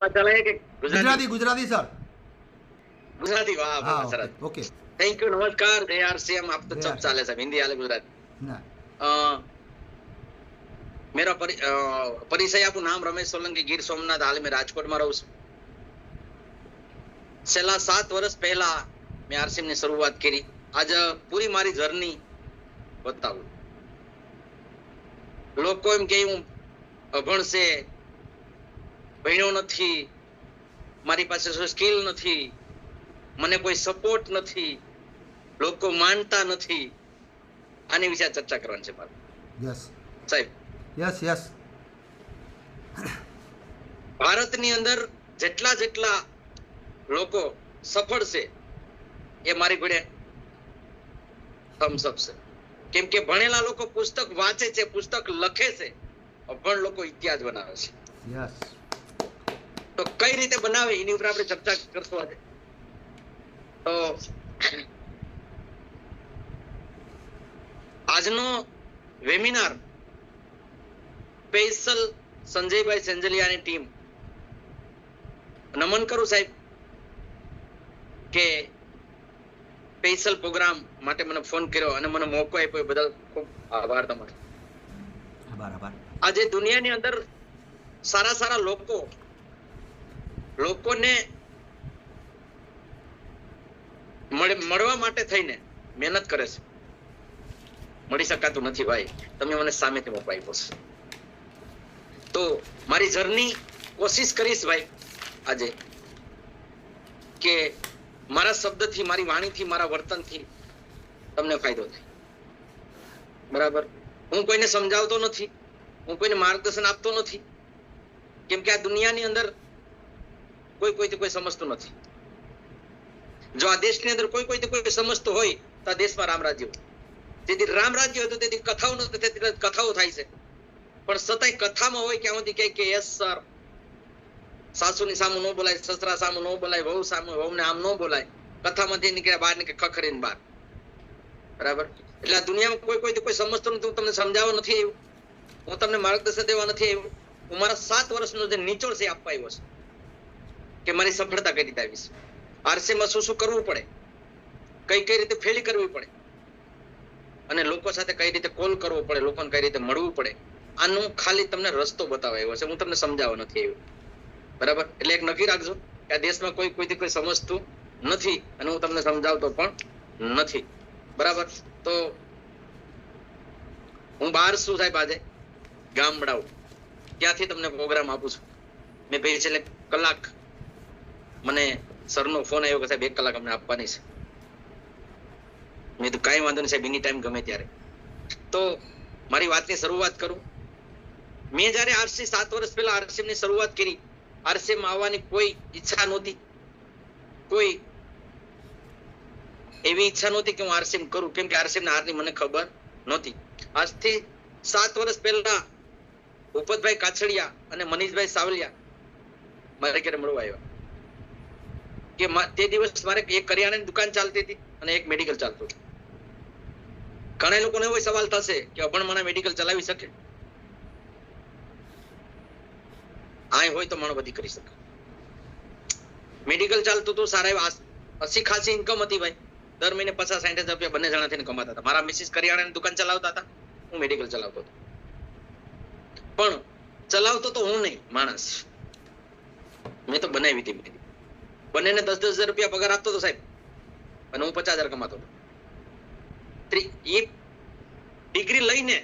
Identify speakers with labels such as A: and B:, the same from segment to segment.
A: चला है कि
B: गुजराती गुजराती सर।
A: गुजराती वाह
B: हाँ
A: वाह सरस
B: ओके
A: थैंक यू नमस्कार जय आरसीएम आप तो
B: जय
A: सब
B: RCM.
A: चाले साहब हिंदी आले गुजराती
B: ना
A: मेरा परिचय आपू नाम रमेश सोलंकी गीर सोमनाथ हाल में राजकोट में रहूं છું છેલ્લા 7 વર્ષ પહેલા મેં આરસીએમ ની શરૂઆત કરી આજે પૂરી મારી જર્ની બતાવું લોકો એમ કે હું અભણ છે ભણ્યો નથી મારી પાસે સ્કિલ નથી મને કોઈ સપોર્ટ નથી લોકો માનતા નથી આની વિશે ચર્ચા કરવાની છે મારે
B: यस
A: સાહેબ
B: यस यस
A: ભારતની અંદર જેટલા જેટલા લોકો સફળ છે એ મારી જોડે થમ્સ અપ છે કેમ કે ભણેલા લોકો પુસ્તક વાંચે છે પુસ્તક લખે છે અભણ લોકો ઇતિહાસ બનાવે છે
B: यस
A: તો કઈ રીતે બનાવે એની ઉપર આપણે ચર્ચા કરશું આજે તો આજનો વેમિનાર સ્પેશિયલ સંજયભાઈ સેંજલિયાની ટીમ નમન કરું સાહેબ કે સ્પેશિયલ પ્રોગ્રામ માટે મને ફોન કર્યો અને મને મોકો આપ્યો બદલ ખૂબ આભાર તમારો
B: આભાર આભાર
A: આજે દુનિયાની અંદર સારા સારા લોકોને મળવા માટે થઈને મહેનત કરે છે મળી શકાતું નથી ભાઈ તમે મને સામેથી મોકો આપ્યો છે તો મારી જર્ની કોશિશ કરીશ ભાઈ આજે કે મારા શબ્દથી મારી વાણીથી મારા વર્તનથી તમને ફાયદો થાય બરાબર હું કોઈને સમજાવતો નથી હું કોઈને માર્ગદર્શન આપતો નથી કેમ કે આ દુનિયાની અંદર કોઈ સમજતું નથી જો આ દેશની અંદર કોઈ સમજતો હોય તો આ દેશમાં રામ રાજ્ય હોય જેથી રામ રાજ્ય હોય તો તેથી કથાઓ નથી કથાઓ થાય છે પણ છતાંય કથામાં હોય ક્યાં સુધી કે યસ સર સાસુની સામું ન બોલાય સસરા સામું ન બોલાય વહુ સામું વહુને આમ ન બોલાય કથામાંથી નીકળ્યા બહાર નીકળે ખખરીને બહાર બરાબર એટલે આ દુનિયામાં કોઈ સમજતો નથી હું તમને સમજાવવા નથી આવ્યું હું તમને માર્ગદર્શન દેવા નથી આવ્યું હું મારા 7 વર્ષનો જે નિચોડ છે આપવા આવ્યો છે કે મારી સફળતા કઈ રીતે આવી છે આરસીમાં શું કરવું પડે કઈ રીતે ફેલી કરવી પડે અને લોકો સાથે કઈ રીતે કોલ કરવો પડે લોકોને કઈ રીતે મળવું પડે આનું ખાલી તમને રસ્તો બતાવ્યો છે હું તમને સમજાવવા નથી આવ્યો બરાબર એટલે એક નક્કી રાખજો કે આ દેશમાં કોઈ સમજતું નથી અને હું તમને સમજાવતો પણ નથી બરાબર તો હું બહાર છું સાહેબ આજે ગામડાઓ ત્યાંથી તમને પ્રોગ્રામ આપું છું મેં ભાઈ છેલ્લે કલાક મને સરનો ફોન આવ્યો કે સાહેબ 1 કલાક અમને આપવાની છે મેં તો કાંઈ વાંધો નહીં સાહેબ એની ટાઈમ ગમે ત્યારે તો મારી વાતની શરૂઆત કરું મેં જયારે આરસી 7 વર્ષ પહેલા આરસીએમ ની શરૂઆત કરી આરસીએમ આવવાની કોઈ ઈચ્છા નહોતી કોઈ એવી ઈચ્છા નહોતી કે હું આરસીએમ કરું કેમ કે આરસીએમ ના હારની મને ખબર નહોતી આજથી 7 વર્ષ પહેલા ભૂપતભાઈ કાછડિયા અને મનીષભાઈ સાવલિયા મારે ઘરે મળવા આવ્યા કે તે દિવસ મારે એક કરિયાણાની દુકાન ચાલતી હતી અને એક મેડિકલ ચાલતું હતું ઘણા લોકોને એવો સવાલ થશે કે અભણ માણસ મેડિકલ ચલાવી શકે આ હોય તો માણસ બધી કરી શકે મેડિકલ ચાલતું હતું સારા એવા અસી ખાસી ઇન્કમ હતી ભાઈ દર મહિને 50-60 હજાર રૂપિયા બંને જણા થઈને કમાતા હતા મારા મિસિસ કરિયાણાની દુકાન ચલાવતા હતા હું મેડિકલ ચલાવતો હતો પણ ચલાવતો તો હું નહીં માણસ મેં તો બનાવી હતી બંનેને 10-10 હજાર રૂપિયા પગાર આપતો હતો સાહેબ અને હું 50,000 કમાતો હતો એ ડિગ્રી લઈને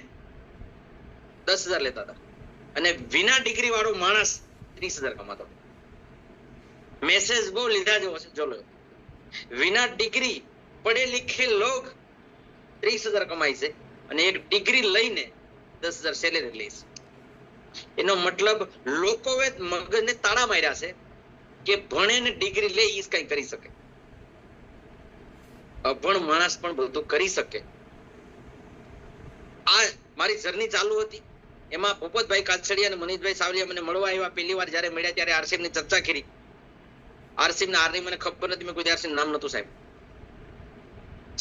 A: 10,000 લેતા હતા અને વિના ડિગ્રી વાળો માણસ 30,000 કમાતો હતો મેસેજ બહુ લીધા જેવો છે જોલો વિના ડિગ્રી પડે લિખે લોગ 30,000 કમાય છે અને એક ડિગ્રી લઈને 10,000 સેલેરી લે છે એનો મતલબ લોકોએ મગજને તાળા માર્યા છે કે ભણે ને ડિગ્રી લે ઈ કઈ કરી શકે અભણ માણસ પણ બધું કરી શકે આ મારી જર્ની ચાલુ હતી એમાં ભૂપતભાઈ કાછડિયા અને મનીષભાઈ સાવલિયા મને મળવા આવ્યા પહેલી વાર જયારે મળ્યા ત્યારે આરસીએમ ની ચર્ચા કરી આરસીએમ ના આરની મને ખબર નથી મેં કોઈ આરસીએમ નામ નતું સાહેબ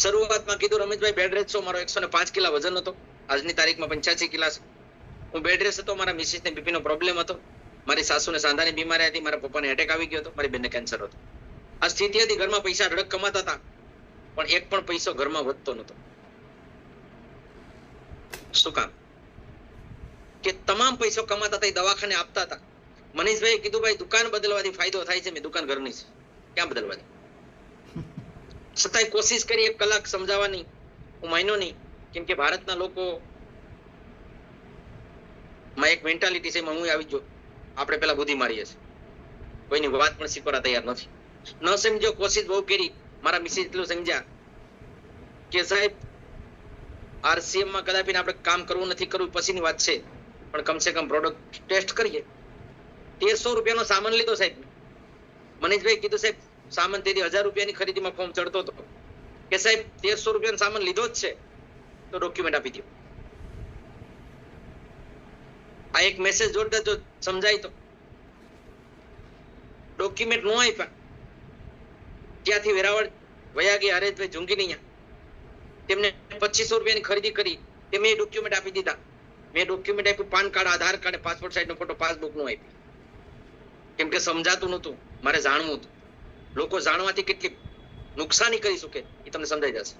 A: શરૂઆતમાં કીધું રમેશભાઈ બેડ રેસ્ટ છો મારો 105 કિલો વજન હતો આજની તારીખમાં 85 કિલો છે હું બેડ રેસ્ટ હતો મારા મિસિસ ને બીપી નો પ્રોબ્લેમ હતો મારી સાસુને સાંધાની બીમારી હતી, મારા પપ્પાને એટેક આવી ગયો હતો, મારી બેનને કેન્સર હતો. આ સ્થિતિ હતી, ઘરમાં પૈસા અઢળક કમાતા હતા, પણ એક પણ પૈસો ઘરમાં વધતો નતો. શું કામ? કે તમામ પૈસો કમાતા હતા, દવાખાને આપતા હતા. મનીષભાઈ કીધું, ભાઈ દુકાન બદલવાથી ફાયદો થાય છે, મેં દુકાન ઘરની છે, ક્યાં બદલવાની? છતાંય કોશિશ કરી 1 કલાક સમજાવવાની, હું માન્યો નહીં. કેમ કે ભારતના લોકો માં એક મેન્ટાલિટી છે, એમાં હું આવી ગયો, આપણે પેલા બુદ્ધિ મારીએ છીએ, કોઈની વાત પણ શીખવા તૈયાર નથી. ન સમજો, કોશિશ બહુ કરી. મારા મિસિસ એટલું સમજ્યા કે સાહેબ RCM માં કદાપી આપણે કામ કરવું નથી કરવું પછીની વાત છે, પણ કમસે કમ પ્રોડક્ટ ટેસ્ટ કરીએ. 1300 રૂપિયાનો સામાન લીધો સાહેબ. મનીષભાઈ કીધું, સાહેબ સામાન તેથી 1000 રૂપિયાની ખરીદીમાં ફોર્મ ચડતો હતો, કે સાહેબ 1300 રૂપિયાનો સામાન લીધો જ છે તો ડોક્યુમેન્ટ આપી દો. આ એક મેસેજ જોડતા જો સમજાય તો. ડોક્યુમેન્ટ નો આપ્યા, ત્યાંથી વેરાવળ વયા ગયા હરેશભાઈ ઝુંગીની, તેમને 2500 રૂપિયાની ખરીદી કરી, તે મેં ડોક્યુમેન્ટ આપી દીધા. મેં ડોક્યુમેન્ટ આપ્યું, પાન કાર્ડ, આધાર કાર્ડ, પાસપોર્ટ સાઇઝનો ફોટો, પાસબુક નું આપ્યું. કેમ કે સમજાતું નતું, મારે જાણવું હતું. લોકો જાણવાથી કેટલી નુકસાની કરી શકે એ તમને સમજાઈ જશે.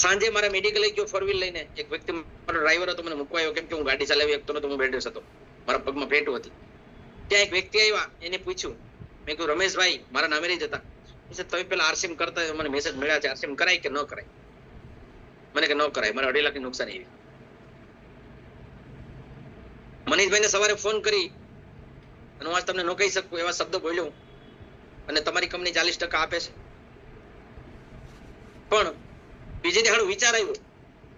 A: સાંજે મારા મેડિકલ ગયો 4 વ્હીલ લઈને. એક વ્યક્તિ, મારો ડ્રાઈવર હતો, મને મૂકવા આવ્યો, કેમ કે હું ગાડી ચલાવી શકતો નતો, હું બેડરેસ્ટ હતો, મારા પગમાં પેટો હતી. ત્યાં એક વ્યક્તિ આવ્યા, એને પૂછ્યું, મેં કહ્યું રમેશભાઈ મારા નામે રહી જતા, તમે પેલા RCM કરતા મને મેસેજ મળ્યા છે, RCM કરાય કે ન કરાય? મને કે ન કરાય, મારે 2.5 લાખની નુકસાન આવી. મનીષભાઈને સવારે ફોન કરી અને હું આજ તમને ન કહી શકું એવા શબ્દ બોલ્યો, અને તમારી કંપની 40% આપે છે. પણ બીજે દિહાડો વિચાર આવ્યો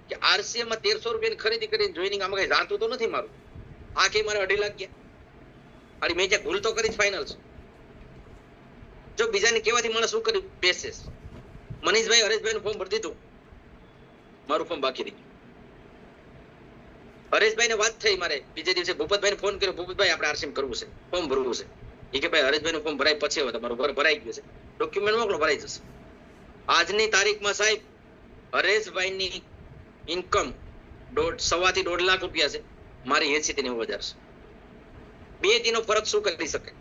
A: કે RCM માં 1300 રૂપિયાની ખરીદી કરીને જોઈનિંગ, આમાં કઈ જાતું તો નથી મારું, આ કે મારે 2.5 લાખ ગયા. અરે મેં જ્યાં ભૂલ તો કરી ફાઇનલ છે. જો બીજાને કહેવાથી માણસ શું કર્યું, બેસે. મનીષભાઈ હરેશભાઈનું ફોર્મ ભરી દીધું, મારું ફોર્મ બાકી રહી ગયું. હરેશભાઈને વાત થઈ, મારે બીજે દિવસે ભૂપતભાઈને ફોન કર્યો, ભૂપતભાઈ આપણે RCM કરવું છે, ફોર્મ ભરવું છે. એ કે ભાઈ હરેશભાઈનું ફોર્મ ભરાય પછી હવે તમારું ઘર ભરાઈ ગયું છે, ડોક્યુમેન્ટ મોકલો, ભરાઈ જશે. આજની તારીખમાં સાહેબ હરેશભાઈની ઇન્કમ 1.5 થી 1.5 લાખ રૂપિયા છે, મારી 80 થી 90 હજાર છે. 2 દિનો ફરક શું કરી શકે?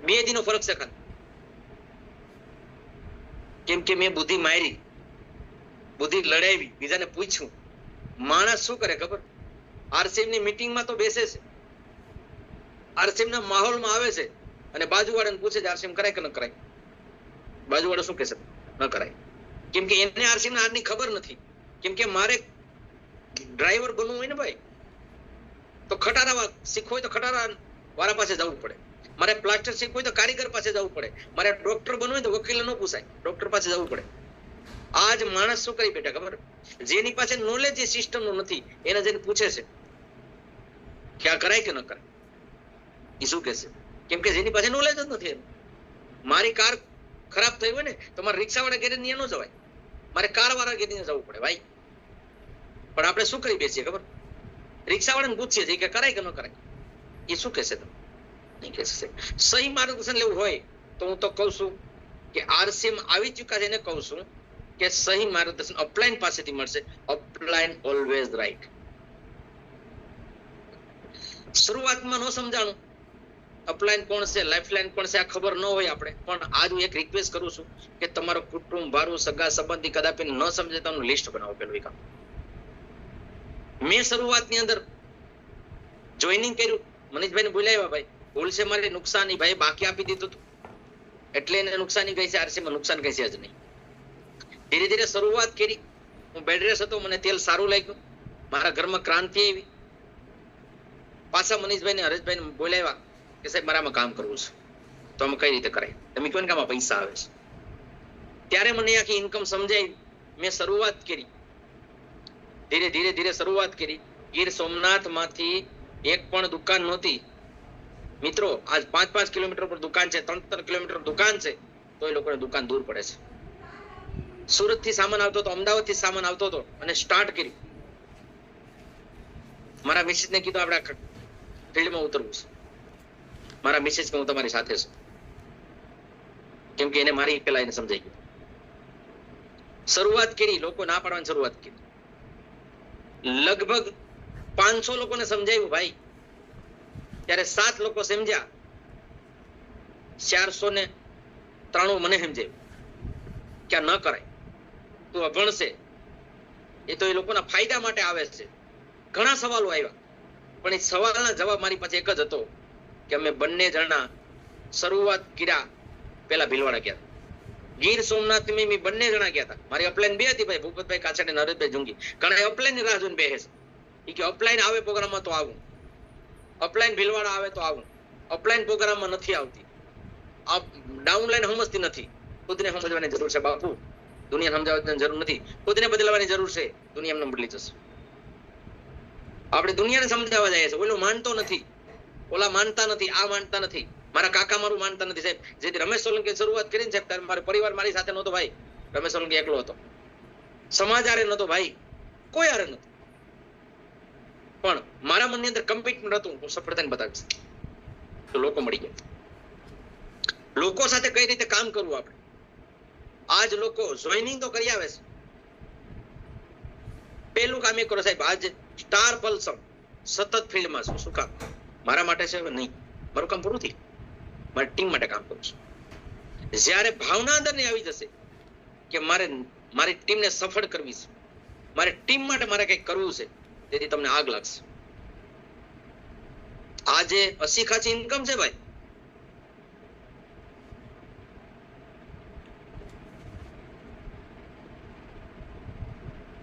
A: 2 દિનો ફરક છે ખાલી. કેમ કે મેં બુદ્ધિ મારી, બુદ્ધિ લડાવી, બીજાને પૂછ્યું. માણસ શું કરે ખબર? RCM ની મીટિંગમાં તો બેસે છે, RCM ના માહોલમાં આવે છે, અને બાજુવાળાને પૂછે છે RCM કરાય કે ન કરાય? બાજુવાળો શું કહેશે? ન કરાય. કેમ કે એને RCM ના આજની ખબર નથી. કેમ કે મારે ડ્રાઈવર બનવું હોય ને ભાઈ, તો ખટારા શીખવું હોય તો ખટારા વાળા પાસે જવું પડે. મારે પ્લાસ્ટર શીખવું હોય તો કારીગર પાસે જવું પડે. મારે ડોક્ટર બનવું હોય તો વકીલ ન પૂછાય, ડોક્ટર પાસે જવું પડે. આજ માણસ શું કરી બેઠા ખબર? જેની પાસે નોલેજ એ સિસ્ટમ નું નથી, એને જઈને પૂછે છે કે આ કરાય કે ન કરાય. એ શું કહેશે? કેમ કે જેની પાસે નોલેજ જ નથી. મારી કાર ખરાબ થઈ હોય ને તો મારે રિક્ષા વાળા ઘેરે ન જવાય, મારે કાર વાળા ઘેરે જવું પડે ભાઈ. પણ આપણે શું કરી બેસીએ ખબર? રિક્ષા વાળાને પૂછીએ છીએ કે કરાય કે ન કરાય. એ શું કહેશે? તમે નહીં કહેશે. સહી માર્ગદર્શન લેવું હોય તો હું તો કહું છું કે RCM આવી ચુક્યા છે, એને કહું છું કે સહી માર્ગદર્શન અપલાઈન પાસેથી મળશે. Upline always right. શરૂઆતમાં ન સમજાણું અપલાઈન કોણ છે, લાઈફલાઈન કોણ છે, આ ખબર ન હોય આપણે. પણ આજ હું એક રિક્વેસ્ટ કરું છું કે તમારો કુટુંબ, ભારું, સગા સંબંધી કદાપી ન સમજે તો લિસ્ટ બનાવો. પેલું કામ મેં શરૂઆતની અંદર જોઈનિંગ કર્યું, મનીષભાઈને બોલાવ્યા, ભાઈ ભૂલ છે મારી, નુકસાની ભાઈ બાકી આપી દીધું હતું એટલે એને નુકસાની ગઈ છે. RCM માં નુકસાન કઈ છે જ નહીં. ધીરે ધીરે શરૂઆત કરી. હું બેડરેસ્ટ હતો, મને તેલ સારું લાગ્યું, મારા ઘરમાં ક્રાંતિ આવી. પાછા મનીષભાઈ ને હરેશભાઈ ને બોલાવ્યા કે સાહેબ મારામાં કામ કરવું છે, તો અમે કઈ રીતે કરાય? તમે કહો ને કે આમાં પૈસા આવે છે. ત્યારે મને આખી ઇન્કમ સમજાય. મેં શરૂઆત કરી, ધીરે ધીરે ધીરે શરૂઆત કરી. ગીર સોમનાથ માંથી એક પણ દુકાન નહોતી મિત્રો. આજ 5-5 કિલોમીટર પર દુકાન છે, 3-3 કિલોમીટર દુકાન છે, તો એ લોકોને દુકાન દૂર પડે છે. સુરત થી સામાન આવતો હતો, અમદાવાદ થી સામાન આવતો હતો, અને સ્ટાર્ટ કર્યું. મારા મિસિસ ને કીધું આપણે ફિલ્ડમાં ઉતરવું છે. મારા મિસિસ કે હું તમારી સાથે છું, કેમ કે એને મારી પેલા એને સમજાઈ ગયું. શરૂઆત કરી, લોકો ના પાડવાની શરૂઆત કરી. લગભગ 500 લોકોને સમજાવ્યું ભાઈ ત્યારે 7 લોકો સમજ્યા, 493 મને સમજાયું કે આ ન કરાય, તું અભણ છે. એ તો એ લોકોના ફાયદા માટે આવે છે. ઘણા સવાલો આવ્યા, પણ એ સવાલના જવાબ મારી પાસે એક જ હતો કે અમે બંને જણા શરૂઆત કર્યા પેલા ભીલવાડા ગયા, ગીર સોમનાથ મેં બંને જણા ગયા હતા. મારી અપલાઈન 2 હતી ભાઈ, ભૂપતભાઈ કાછડ અને નરેશભાઈ જુંગી. કારણ અપલાઈન ની રાહ જોઈને બેસે છે કે અપલાઈન આવે પ્રોગ્રામમાં તો આવું, અપલાઈન ભીલવાડા આવે તો આવું. અપલાઈન પ્રોગ્રામમાં નથી આવતી, આ ડાઉનલાઈન સમજતી નથી. ખુદને સમજવાની જરૂર છે બાપુ, દુનિયા સમજાવવાની જરૂર નથી. ખુદને બદલવાની જરૂર છે, દુનિયા એમને બદલી જશે. આપણે દુનિયાને સમજાવવા જાય છે. ઓલો માનતો નથી, ઓલા માનતા નથી, આ માનતા નથી. મારા કાકા મારું માનતા નથી સાહેબ. જેથી રમેશ સોલંકી શરૂઆત કરીને સાહેબ, ત્યારે મારો પરિવાર મારી સાથે નહોતો ભાઈ. રમેશ સોલંકી એકલો હતો, સમાજ આરે નહોતો ભાઈ, કોઈ આરે નહોતો. પણ મારા મનની અંદર કમ્મિટમેન્ટ હતું, હું સફળતાને બતાવીશ. તો લોકો મળી ગયા. લોકો સાથે કઈ રીતે કામ કરવું આપણે. આજ લોકો જોઈનિંગ તો કરી આવે છે. પેલું કામ એ કરો સાહેબ, આજ સ્ટાર પલ્સમ સતત ફિલ્ડમાં છું. શું કામ? મારા માટે છે નહીં, મારું કામ પૂરું થયું. મારી ટીમ માટે કામ કરું છું. જ્યારે ભાવના અંદર ની આવી જશે કે મારે મારી ટીમને સફળ કરવી છે, મારે ટીમ માટે મારે કંઈક કરવું છે, તેથી તમને આગ લાગશે. આજે 80 ખાચી ઇન્કમ છે ભાઈ.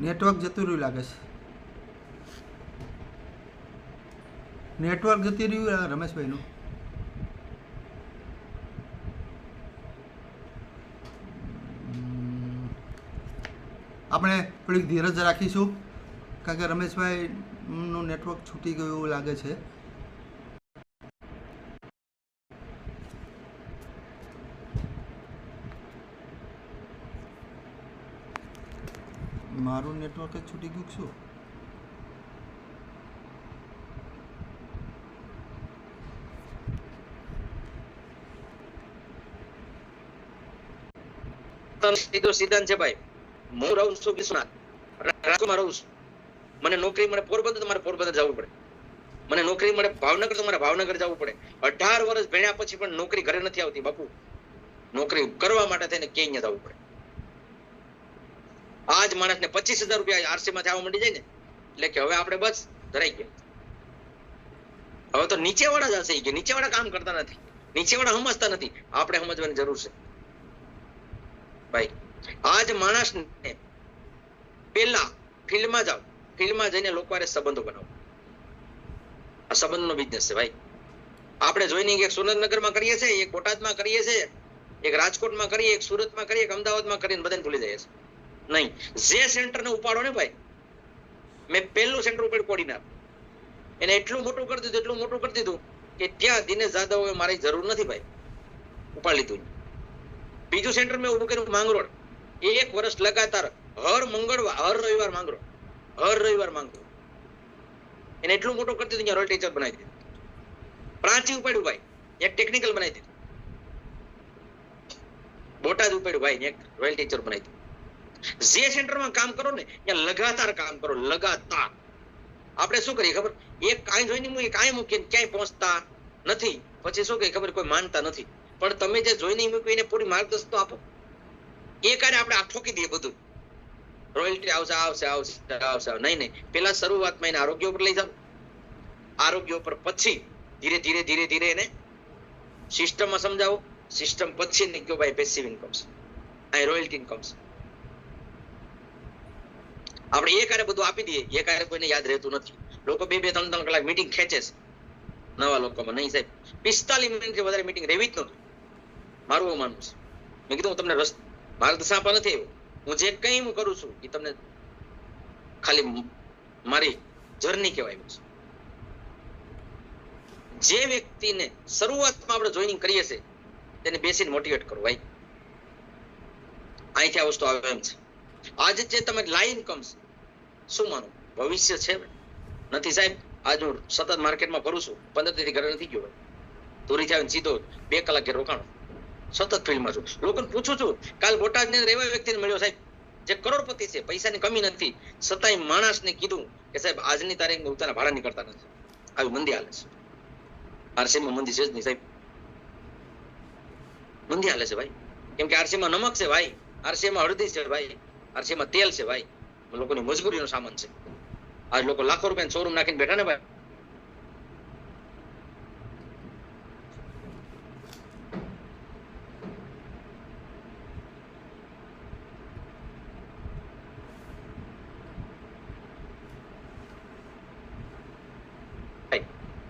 B: નેટવર્ક જતું રહ્યું લાગે છે. નેટવર્ક જતી રહ્યું રમેશભાઈનું. આપણે થોડીક ધીરજ રાખીશું, કારણ કે રમેશભાઈનું નેટવર્ક છૂટી ગયું એવું લાગે છે. મારું નેટવર્ક જ છૂટી ગયું શું?
A: સીધો સિદ્ધાંત છે ભાઈ. હું રહું છું વિશ્વનાથ, રાજકોટમાં રહું છું. મને નોકરી મળે પોરબંદર તો મારે પોરબંદર જવું પડે. મને નોકરી મળે ભાવનગર તો મારે ભાવનગર જવું પડે. 18 વર્ષ ભણ્યા પછી પણ નોકરી ઘરે નથી આવતી બાપુ. નોકરી કરવા માટે થઈને ક્યાંય જવું પડે. આજ માણસને 25,000 રૂપિયા આરસી માંથી આવવા માંડી જાય ને, એટલે કે હવે આપણે બસ ધરાઈ ગયા. હવે તો નીચેવાળા જ હશે કે નીચેવાળા કામ કરતા નથી, નીચેવાળા સમજતા નથી. આપણે સમજવાની જરૂર છે ભાઈ. આજ માણસને પેલા ફિલ્ડમાં જાઓ, ફિલ્ડમાં જઈને લોકો હારે સંબંધો બનાવો. આ સંબંધનો બિઝનેસ છે ભાઈ. આપણે જોઈને એક સુરેન્દ્રનગરમાં કરીએ છીએ, એક બોટાદમાં કરીએ છીએ, એક રાજકોટમાં કરીએ, એક સુરતમાં કરીએ, એક અમદાવાદમાં કરીને બધાને ભૂલી જાય છે. નહીં, જે સેન્ટરને ઉપાડો ને ભાઈ, મેં પહેલું સેન્ટર ઉપાડી કોડીનાર, એને એટલું મોટું કરી દીધું, એટલું મોટું કરી દીધું કે ત્યાં દિનેશ જાદવ મારી જરૂર નથી ભાઈ, ઉપાડી લીધું. બીજું સેન્ટર મેં ઉભું કર્યું માંગરોળ. 1 વર્ષ લગાતાર હર મંગળવાર, હર રવિવાર માંગરોળ, હર રવિવાર માંગરોળ. એને એટલું મોટું કરી દીધું, રોયલ ટીચર બનાવી દીધું. પ્રાંચી ઉપાડ્યું ભાઈ, એક ટેકનિકલ બનાવી દીધું. બોટાદ ઉપાડ્યું ભાઈ, એક રોયલ ટીચર બનાવી દીધું. જે સેન્ટરમાં કામ કરો ને ત્યાં લગાતાર કામ કરો, લગાતાર. આપણે શું કરીએ ખબર? એક કાંઈ જોઈને મૂકીએ, કાંઈ મૂકીને ક્યાંય પહોંચતા નથી. પછી શું કહીએ ખબર? કોઈ માનતા નથી. પણ તમે જે જોઈને મૂક્યું એને પૂરી માર્ગદર્શન તો આપો. એ કાર્ય આપણે આ ઠોકી દઈએ બધું. રોયલ્ટી આવશે, આવશે, આવશે, આવશે. નહીં, નહીં. પેલા શરૂઆતમાં એને આરોગ્ય ઉપર લઈ જાઓ, આરોગ્ય ઉપર પછી ધીરે ધીરે ધીરે ધીરે એને સિસ્ટમમાં સમજાવો. સિસ્ટમ પછી ને કયો ભાઈ પેસિવ ઇન્કમ્સ, અહીં રોયલ્ટી ઇન્કમ્સ. આપણે એ કાર્ય બધું આપી દઈએ, એ કાર્ય કોઈને યાદ રહેતું નથી. લોકો 2-3 કલાક મીટિંગ ખેંચે છે નવા લોકોમાં. નહીં સાહેબ, 45 મિનિટથી વધારે મીટિંગ રહેવી જ નહોતું. મારું એવું માનવું છે. મેં કીધું હું તમને માર્ગદર્શન આપવા નથી આવ્યો. હું જે કંઈ હું કરું છું એ તમને ખાલી મારી જર્ની કહેવાય છે. જે વ્યક્તિને શરૂઆતમાં આપણે જોઈનિંગ કરીએ છીએ તેને બેસીને મોટિવેટ કરો ભાઈ. અહીંથી આ વસ્તુ આવે એમ છે. આજે જે તમે લાઈન ઇન્કમ્સ શું માનો ભવિષ્ય છે નથી સાહેબ. આજ હું સતત માર્કેટમાં ફરું છું, 15 થી ઘરે નથી ગયો ભાઈ. દોરી થયા સીધો 2 કલાક ઘેર રોકાણો, સતત ફિલ્ડમાં છું. લોકોને પૂછું છું. કાલ બોટાદની અંદર એવા વ્યક્તિને મળ્યો સાહેબ જે કરોડપતિ છે, પૈસાની કમી નથી, છતાંય માણસને કીધું કે સાહેબ આજની તારીખમાં ઉતારા ભાડા નીકળતા નથી. આવી મંદી હાલે છે. આરસીમાં મંદી છે જ નહીં સાહેબ, મંદી હાલે છે ભાઈ. કેમ કે આરસીમાં નમક છે ભાઈ, આરસીમાં હળદી છે ભાઈ, આરસીમાં તેલ છે ભાઈ, લોકોની મજબૂરીનો સામાન છે. આજ લોકો લાખો રૂપિયા શોરૂમ નાખીને બેઠા ને ભાઈ.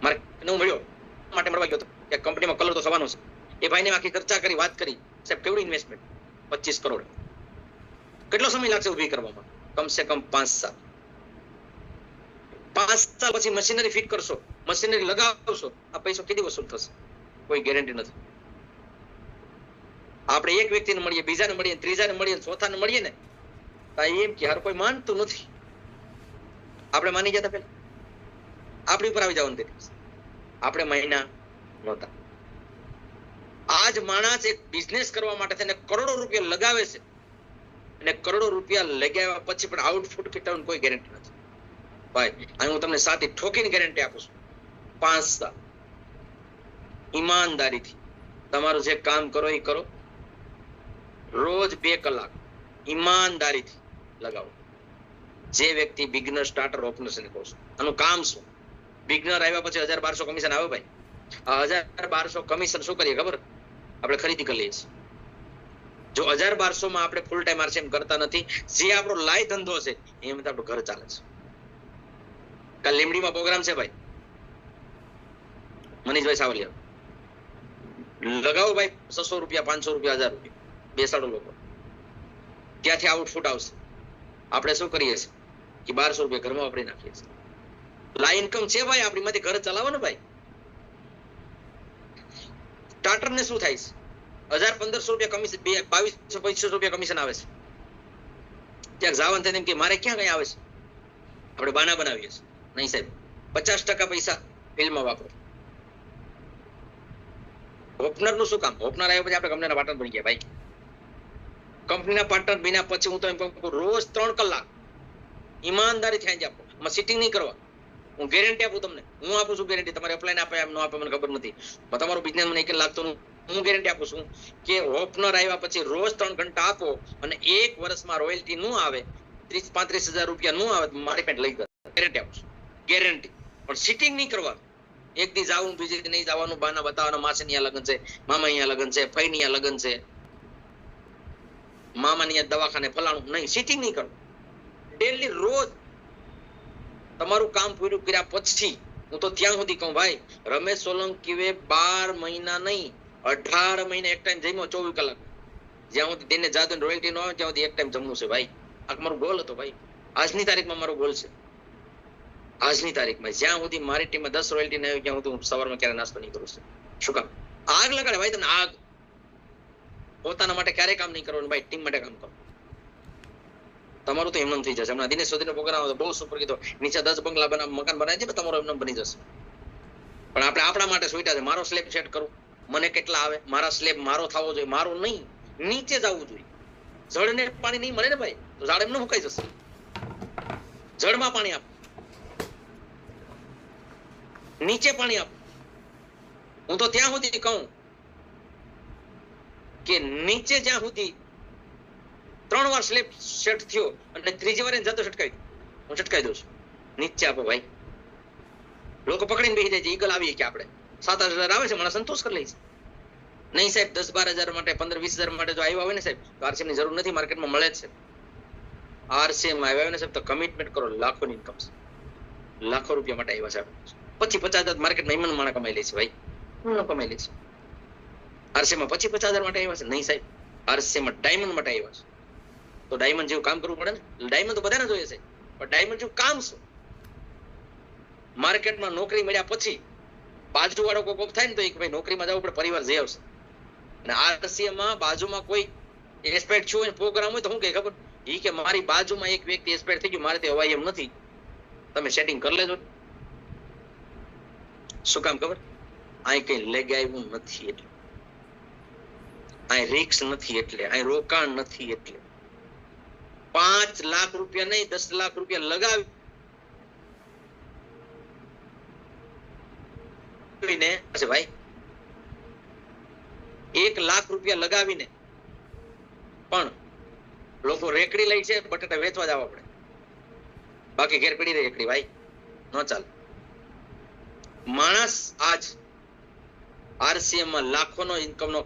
A: મારે નવું મળ્યો માટે મળવા ગયો હતો કે કંપનીમાં કલર તો થવાનો છે. એ ભાઈને આખી ચર્ચા કરી, વાત કરી, સાહેબ કેવડું ઇન્વેસ્ટમેન્ટ, 25 કરોડ. કેટલો સમય લાગશે ઉભી કરવામાં? કમસે કમ 5 સાલ. 5 સાલ પછી મશીનરી ફિટ કરશો, મશીનરી લગાવશો, આ પૈસો કેદી વસૂલ થશે? કોઈ ગેરંટી નથી. આપણે એક વ્યક્તિને મળીએ, બીજાને મળીએ, ત્રીજાને મળીએ, ચોથાને મળીએ ને એમ કે હર કોઈ માનતું નથી. આપણે માની જતા પેલા આપણી ઉપર આવી જવાનું તે દિવસ આપણે મહિના નહોતા. આજ માણસ એક બિઝનેસ કરવા માટે થઈને કરોડો રૂપિયા લગાવે છે અને કરોડો રૂપિયા લગાવ્યા પછી પણ આઉટપુટ કેટલાની કોઈ ગેરંટી નથી ભાઈ. અને હું તમને સાથી ઠોકીને ગેરંટી આપું છું, 5 સાલ ઈમાનદારીથી તમારું જે કામ કરો એ કરો, રોજ 2 કલાક ઈમાનદારીથી લગાવો. જે વ્યક્તિ બિગનર, સ્ટાર્ટર, ઓપનર ને કહું છું, આનું કામ શું? બિગનર આવ્યા પછી 1000-1200 કમિશન આવે ભાઈ. આ 1000-1200 કમિશન શું કરીએ ખબર? આપણે ખરીદી કરી લઈએ છીએ. જો 1000-1200 માં આપણે ફૂલ ટાઈમ આરસીએમ કરતા નથી, જે આપણો લાય ધંધો છે એમાં આપણું ઘર ચાલે છે. કાલ લીમડીમાં પ્રોગ્રામ છે ભાઈ, મનીષભાઈ સાવલિયા, લગાવો ભાઈ 600 રૂપિયા, 500 રૂપિયા, 1000 રૂપિયા, બેસાડો લોકો, ત્યાંથી આઉટપુટ આવશે. આપણે શું કરીએ છીએ કે 1200 રૂપિયા ઘરમાં વાપરી નાખીએ છીએ. લાઈ ઇન્કમ છે ભાઈ, આપણી માંથી ઘર ચલાવો ને ભાઈ. સ્ટાર્ટર ને શું થાય છે? 1000-1500 રૂપિયા કમિશન, 2200-2500 રૂપિયા કમિશન આવે છે. ક્યાંક જવાનું થાય એમ કે મારે ક્યાં કઈ આવે છે, આપણે બાના બનાવીએ છીએ. નહીં સાહેબ, 50% પૈસા ફિલ્મમાં વાપરો. ઓપનર નું શું કામ? ઓપનર આવ્યા પછી આપણે કંપનીના પાર્ટનર બની ગયા ભાઈ. કંપનીના પાર્ટનર બન્યા પછી હું તો એમ કહું રોજ 3 કલાક ઈમાનદારી થાય આપો, એમાં સિટિંગ નહીં કરવા. હું ગેરંટી આપું તમને, હું આપું છું ગેરંટી. તમારે અપ્લાય આપે એમ ન આપે મને ખબર નથી, પણ તમારો બિઝનેસ મને એક લાગતો હું ગેરંટી આપું છું કે ઓપનર આવ્યા પછી રોજ 3 ઘંટા આપો અને 1 વર્ષમાં રોયલ્ટી નું આવે, 30-35 હજાર રૂપિયા નું આવે, મારી પેન્ટ લઈ ગેરંટી આપું છું, ગેરંટી. પણ સિટિંગ નહીં કરવા. એક દી જવાનું, બીજે દી નહીં જવાનું, બાના બતાવવાના, માસી ની લગ્ન છે, મામા અહીંયા લગ્ન છે, ફઈ ની લગ્ન છે, મામાની દવાખાને ફલાણું નહીં, સિટિંગ નહીં કરવું. ડેલી રોજ તમારું કામ પૂરું કર્યા પછી હું તો ત્યાં સુધી કહું ભાઈ, રમેશ સોલંકીએ 12 મહિના નહીં 18 મહિના એક ટાઈમ જમ્યો 24 કલાક. જ્યાં સુધી તેને જાદુ રોયલ્ટી ન આવે ત્યાં સુધી એક ટાઈમ જમવું છે ભાઈ. આ મારો ગોલ હતો ભાઈ. આજની તારીખમાં મારો ગોલ છે. આજની તારીખમાં જ્યાં સુધી મારી ટીમમાં 10 રોયલ્ટી ન આવી ત્યાં સુધી હું સવારમાં ક્યારે નાસ્તો નહીં કરું છું. શું કામ? આગ લગાડે ભાઈ તમને, આગ. પોતાના માટે ક્યારે કામ નહીં કરવાનું ભાઈ, ટીમ માટે કામ કરો. તમારું તો એમનેમ થઈ જશે. હમણાં દિનેશ ચૌધરીનો પ્રોગ્રામ હતો, બહુ સુપર કીધો, નીચે 10 બંગલા મકાન બનાવી દે, તમારો એમનેમ બની જશે. પણ આપણે આપણા માટે સુવિધા છે. મારો સ્લેબ સેટ કરું, મને કેટલા આવે, મારા સ્લેબ મારો થવો જોઈએ, મારો નહીં, નીચે જવું જોઈએ. જળને પાણી નહીં મળે ને ભાઈ તો ઝાડ એમને મુકાઈ જશે. જળમાં પાણી આપો, નીચે પાણી આપો. હું તો ત્યાં સુધી કહું કે નીચે જ્યાં સુધી 3 વાર સ્લેબ સેટ થયો અને ત્રીજી વાર જતો છટકાવી, હું છટકાવી દઉં છું. નીચે આપો ભાઈ. લોકો પકડીને બેસી જાય છે. ઈગલ આવીએ કે આપણે 7-8 હજાર આવે છે, મને સંતોષ કરી લઈશ. નહીં સાહેબ, 10-12 હજાર માટે, 15-20 હજાર માટે જો આવ્યા હોય ને સાહેબ, તો આરસીએમ ની જરૂર નથી, માર્કેટમાં મળે જ છે. આરસીએમ આવ્યા હોય ને સાહેબ તો કમિટમેન્ટ કરો, લાખોની ઇન્કમ છે. લાખો રૂપિયા માટે આવ્યા છે. 25-50 હજાર માર્કેટમાં એમનું માણા કમાઈ લે છે ભાઈ, હું કમાઈ લે છે. આરસીએમમાં 25-50 હજાર માટે આવ્યા છે? નહીં સાહેબ, આરસીએમમાં ડાયમંડ માટે આવ્યા છે. તો ડાયમંડ જેવું કામ કરવું પડે ને. ડાયમંડ તો બધાને જોઈએ છે, પણ ડાયમંડ જેવું કામ શું? માર્કેટમાં નોકરી મળ્યા પછી બાજુ વાળો કોઈ થાય ને તો એક ભાઈ નોકરીમાં જવું પડે, પરિવાર જઈ આવશે. અને આરસીએમમાં બાજુમાં કોઈ એક્સપેક્ટ છું પ્રોગ્રામ હોય તો હું કે ખબર, એ કે મારી બાજુમાં એક વ્યક્તિ એક્સપેક્ટ થઈ ગયું, મારે તે હવાય એમ નથી, તમે સેટિંગ કરી લેજો. શું કામ ખબર? અહીં કઈ લગાવ્યું નથી એટલે, અહીં રિક્સ નથી એટલે, અહીં રોકાણ નથી એટલે. 5 લાખ રૂપિયા નહીં, 10 લાખ રૂપિયા લગાવી જોઈને ભાઈ 1 લાખ રૂપિયા લગાવીને પણ લોકો રેકડી લઈ છે, બટાટા વેચવા જવા પડે, બાકી ઘેર પડી રહી રેકડી. ભાઈ ન ચાલે. માણસ આજ RCM માં લાખોનો ઇન્કમનો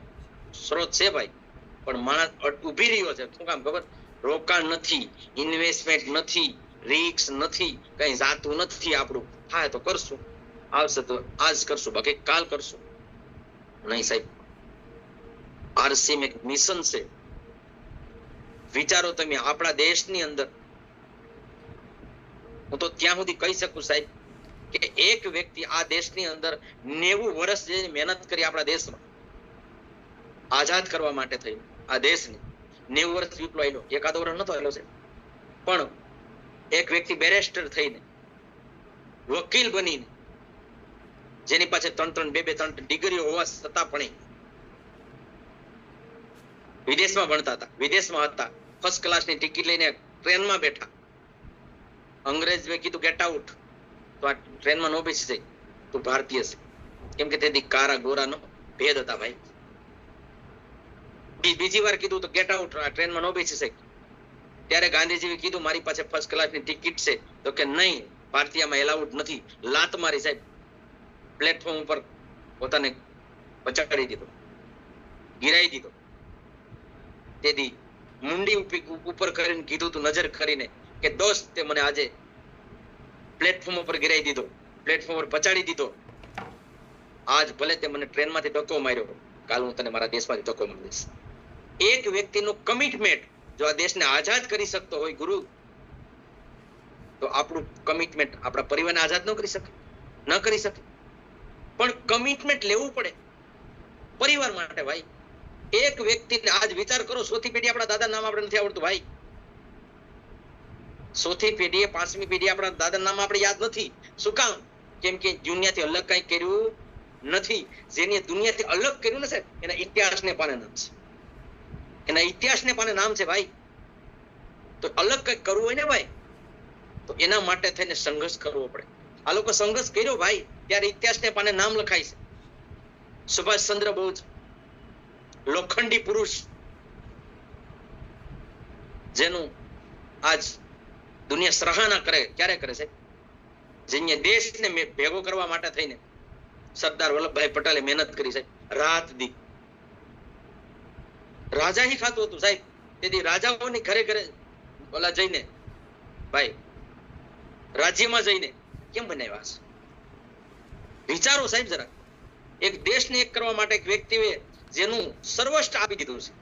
A: સ્ત્રોત છે ભાઈ, પણ માણસ ઉભી રહ્યો છે. શું કામ ખબર? રોકાણ નથી, ઇન્વેસ્ટમેન્ટ નથી, રિસ્ક નથી, કઈ જાતું નથી. આપણું થાય તો કરશું, આવશે તો આજ કરશું, બાકી કાલ કરશું નહીં સાહેબ. RCM એક મિશન છે. વિચારો તમે, આપણા દેશની અંદર હું તો ત્યાં સુધી કહી શકું સાહેબ કે એક વ્યક્તિ આ દેશની અંદર 90 વર્ષ જે મહેનત કરી આપણા દેશમાં આઝાદ કરવા માટે થઈ, આ દેશની 90 વર્ષ વિપ્લવ આવ્યો, એકાદો વર્ષ નતો આવ્યો છે, પણ એક વ્યક્તિ બેરિસ્ટર થઈને, વકીલ બનીને, જેની પાસે 3 ડિગ્રીઓ હોવા છતાં પણ વિદેશમાં ભણતા હતા, વિદેશમાં હતા, ફર્સ્ટ ક્લાસની ટિકિટ લઈને ટ્રેનમાં બેઠા. અંગ્રેજ કીધું ગેટ આઉટ, તો આ ટ્રેનમાં નો બેસી જાય, તું ભારતીય છે, કેમ કે તેથી કારા ગોરાનો ભેદ હતા ભાઈ. બીજી વાર કીધું તો ગેટ આઉટ, આ ટ્રેનમાં નો બેસી શકે. ત્યારે ગાંધીજીએ કીધું મારી પાસે ફર્સ્ટ ક્લાસની ટિકિટ છે, તો કે નહીં, ભારતીયમાં એલાઉડ નથી. લાત મારી સાહેબ, પ્લેટફોર્મ ઉપર પોતાને પચાડી દીધો, ગિરાઈ દીધો. તેથી મુંડી ઉપર કરીને કીધું તું નજર કરીને કે દોસ્ત તે મને આજે પ્લેટફોર્મ ઉપર ગિરાઈ દીધો, પ્લેટફોર્મ પર પચાડી દીધો. આજ ભલે તે મને ટ્રેનમાંથી ધક્કો માર્યો, કાલ હું તને મારા દેશમાંથી ધક્કો મારીશ. એક વ્યક્તિનું કમિટમેન્ટ જો આ દેશને આઝાદ કરી શકતો હોય ગુરુ, તો આપણું કમિટમેન્ટ આપણા પરિવારને આઝાદ ન કરી શકે, ન કરી શકે. પણ કમિટમેન્ટ લેવું પડે પરિવાર માટે ભાઈ. એક વ્યક્તિ આજ વિચાર કરો, 4થી પેઢી આપણા દાદા નામ આપણે નથી આવડતું ભાઈ. 4થી પેઢીએ 5મી પેઢી આપણા દાદા નામ આપણે યાદ નથી. શું કામ? કેમ કે દુનિયાથી અલગ કઈ કર્યું નથી. જેની દુનિયાથી અલગ કર્યું ને સાહેબ, એના ઇતિહાસને પાને નામ છે, એના ઇતિહાસને પાને નામ છે ભાઈ. તો અલગ કઈ કરવું હોય ને ભાઈ, તો એના માટે થઈને સંઘર્ષ કરવો પડે. આ લોકો સંઘર્ષ કર્યો ભાઈ, ત્યારે ઇતિહાસને પાને નામ લખાય છે. સુભાષચંદ્ર બોઝ, લોખંડી પુરુષ, જેનું આજ દુનિયા સરાહના કરે. ક્યારે કરે છે? જેને દેશને ભેગો કરવા માટે થઈને સરદાર વલ્લભભાઈ પટેલે મહેનત કરી છે, રાત દી. રાજા હી ખાતું હતું સાહેબ. તેથી રાજાઓની ઘરે ઘરે ઓલા જઈને ભાઈ, રાજ્યમાં જઈને કેમ બનાવ્યા છે? વિચારો સાહેબ જરા. એક દેશને એક કરવા માટે એક વ્યક્તિએ જેનું સર્વસ્વ આપી દીધું છે.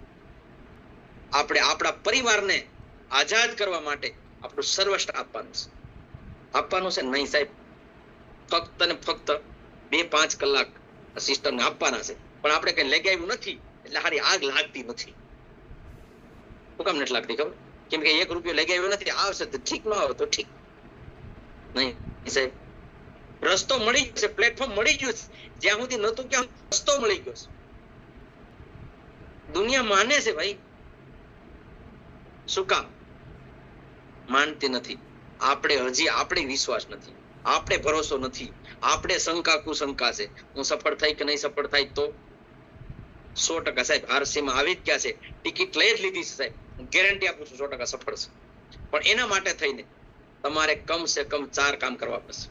A: આપણે આપણા પરિવારને આઝાદ કરવા માટે આપણું સર્વસ્વ આપવાનું છે. આપવાનું છે નહીં સાહેબ, ફક્ત ને ફક્ત 2-5 કલાક સિસ્ટમને આપવાના છે. પણ આપણે કઈ લગાવ્યું નથી એટલે હારી આગ લાગતી નથી. શું કામ નથી લાગતી ખબર? કેમ કે 1 રૂપિયો લગાવ્યો નથી. આવશે તો ઠીક, ન આવે તો ઠીક. નહીં સાહેબ, રસ્તો મળી ગયો છે, પ્લેટફોર્મ મળી ગયું છે. જ્યાં સુધી નહોતું ત્યાં રસ્તો મળી ગયો છે. દુનિયા માને છે ભાઈ. શું કામ માનતી નથી? આપણે વિશ્વાસ નથી, આપણે ભરોસો નથી, આપણે શંકા કુશંકા છે. હું સફળ થાય કે નહીં સફળ થાય તો 100% સાહેબ RCM આવી જ ગયા છે. ટિકિટ લઈ જ લીધી છે સાહેબ, હું ગેરંટી આપું છું 100% સફળ છે. પણ એના માટે થઈને તમારે કમ સે કમ 4 કામ કરવા પડશે.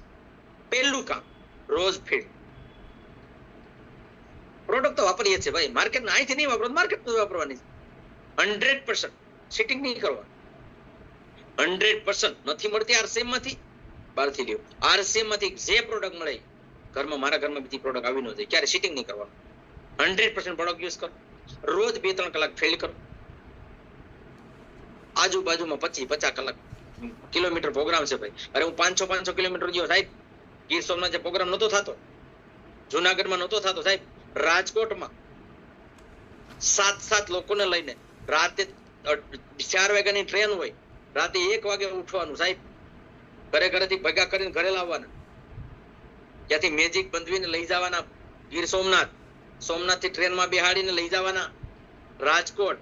A: પહેલું કામ, રોજ ફીડ. પ્રોડક્ટ તો વાપરીએ છીએ ભાઈ, માર્કેટ અહીંથી નહીં વાપરો, માર્કેટ વાપરવાની 100% સિટિંગ નહીં કરવા. 100% નથી મળતી RCM માંથી, બહારથી લ્યો. RCM માંથી જે પ્રોડક્ટ મળે ઘરમાં, મારા ઘરમાં બીજી પ્રોડક્ટ આવી ન જાય, ક્યારે સિટિંગ નહીં કરવાનું. 100% પ્રોડક્ટ યુઝ કરો. રોજ 2-3 કલાક ફેલ કરો. આજુબાજુમાં 25-50 કલાક કિલોમીટર પ્રોગ્રામ છે ભાઈ. અરે હું 500 કિલોમીટર ગયો સાહેબ. ગીર સોમનાથ જે પ્રોગ્રામ નતો થતો, જુનાગઢમાં નતો થતો સાહેબ, રાજકોટમાં 7 લોકોને લઈને રાતે 4 વાગ્યાની ટ્રેન હોય, રાતે 1 વાગે ઉઠવાનું સાહેબ. ઘરેથી ભેગા કરીને ઘરે લાવવાના, ત્યાંથી મેજિક બંધવીને લઈ જવાના ગીર સોમનાથ, સોમનાથથી ટ્રેનમાં બેહાડીને લઈ જવાના રાજકોટ.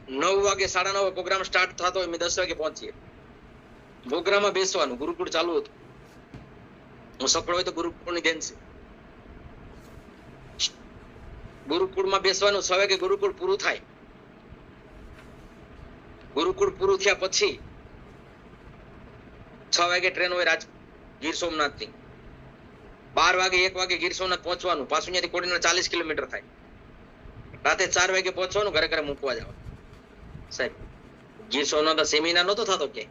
A: 9 વાગે 9:30 પ્રોગ્રામ સ્ટાર્ટ થતો હોય, અમે 10 વાગે પહોંચીએ. પ્રોગ્રામમાં બેસવાનું, ગુરુકુળ ચાલુ હતું. હું સફળ હોય તો ગુરુકુળની દેન છે. ગુરુકુળમાં બેસવાનું 6 વાગે ગુરુકુળ પૂરું થાય. ગુરુકુળ પૂરું થયા પછી 6 વાગે ટ્રેન હોય ગીર સોમનાથ થી. 12 વાગે 1 વાગે ગીર સોમનાથ પહોંચવાનું. પાછું ત્યાંથી કોડીનાર 40 કિલોમીટર થાય. રાતે 4 વાગે પહોંચવાનું, ઘરે ઘરે મૂકવા જવાનું. સાહેબ ગીર સોમનાથ સેમિનાર નતો થતો કે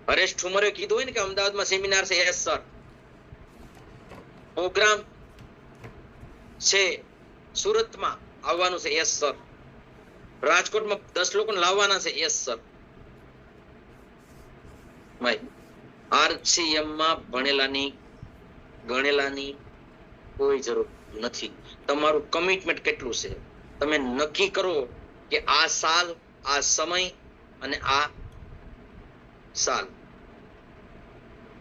A: હરેશ ઠુમરે કીધું હોય ને કે અમદાવાદમાં સેમિનાર છે. Yes sir. પ્રોગ્રામ છે સુરતમાં આવવાનું છે. Yes sir. રાજકોટમાં 10 લોકોને લાવવાના છે. Yes sir. ભાઈ RCM માં ભણેલાની ગણેલાની કોઈ જરૂર નથી. તમારું કમિટમેન્ટ કેટલું છે તમે નક્કી કરો કે આ સાલ, આ સમય અને આ સાલ,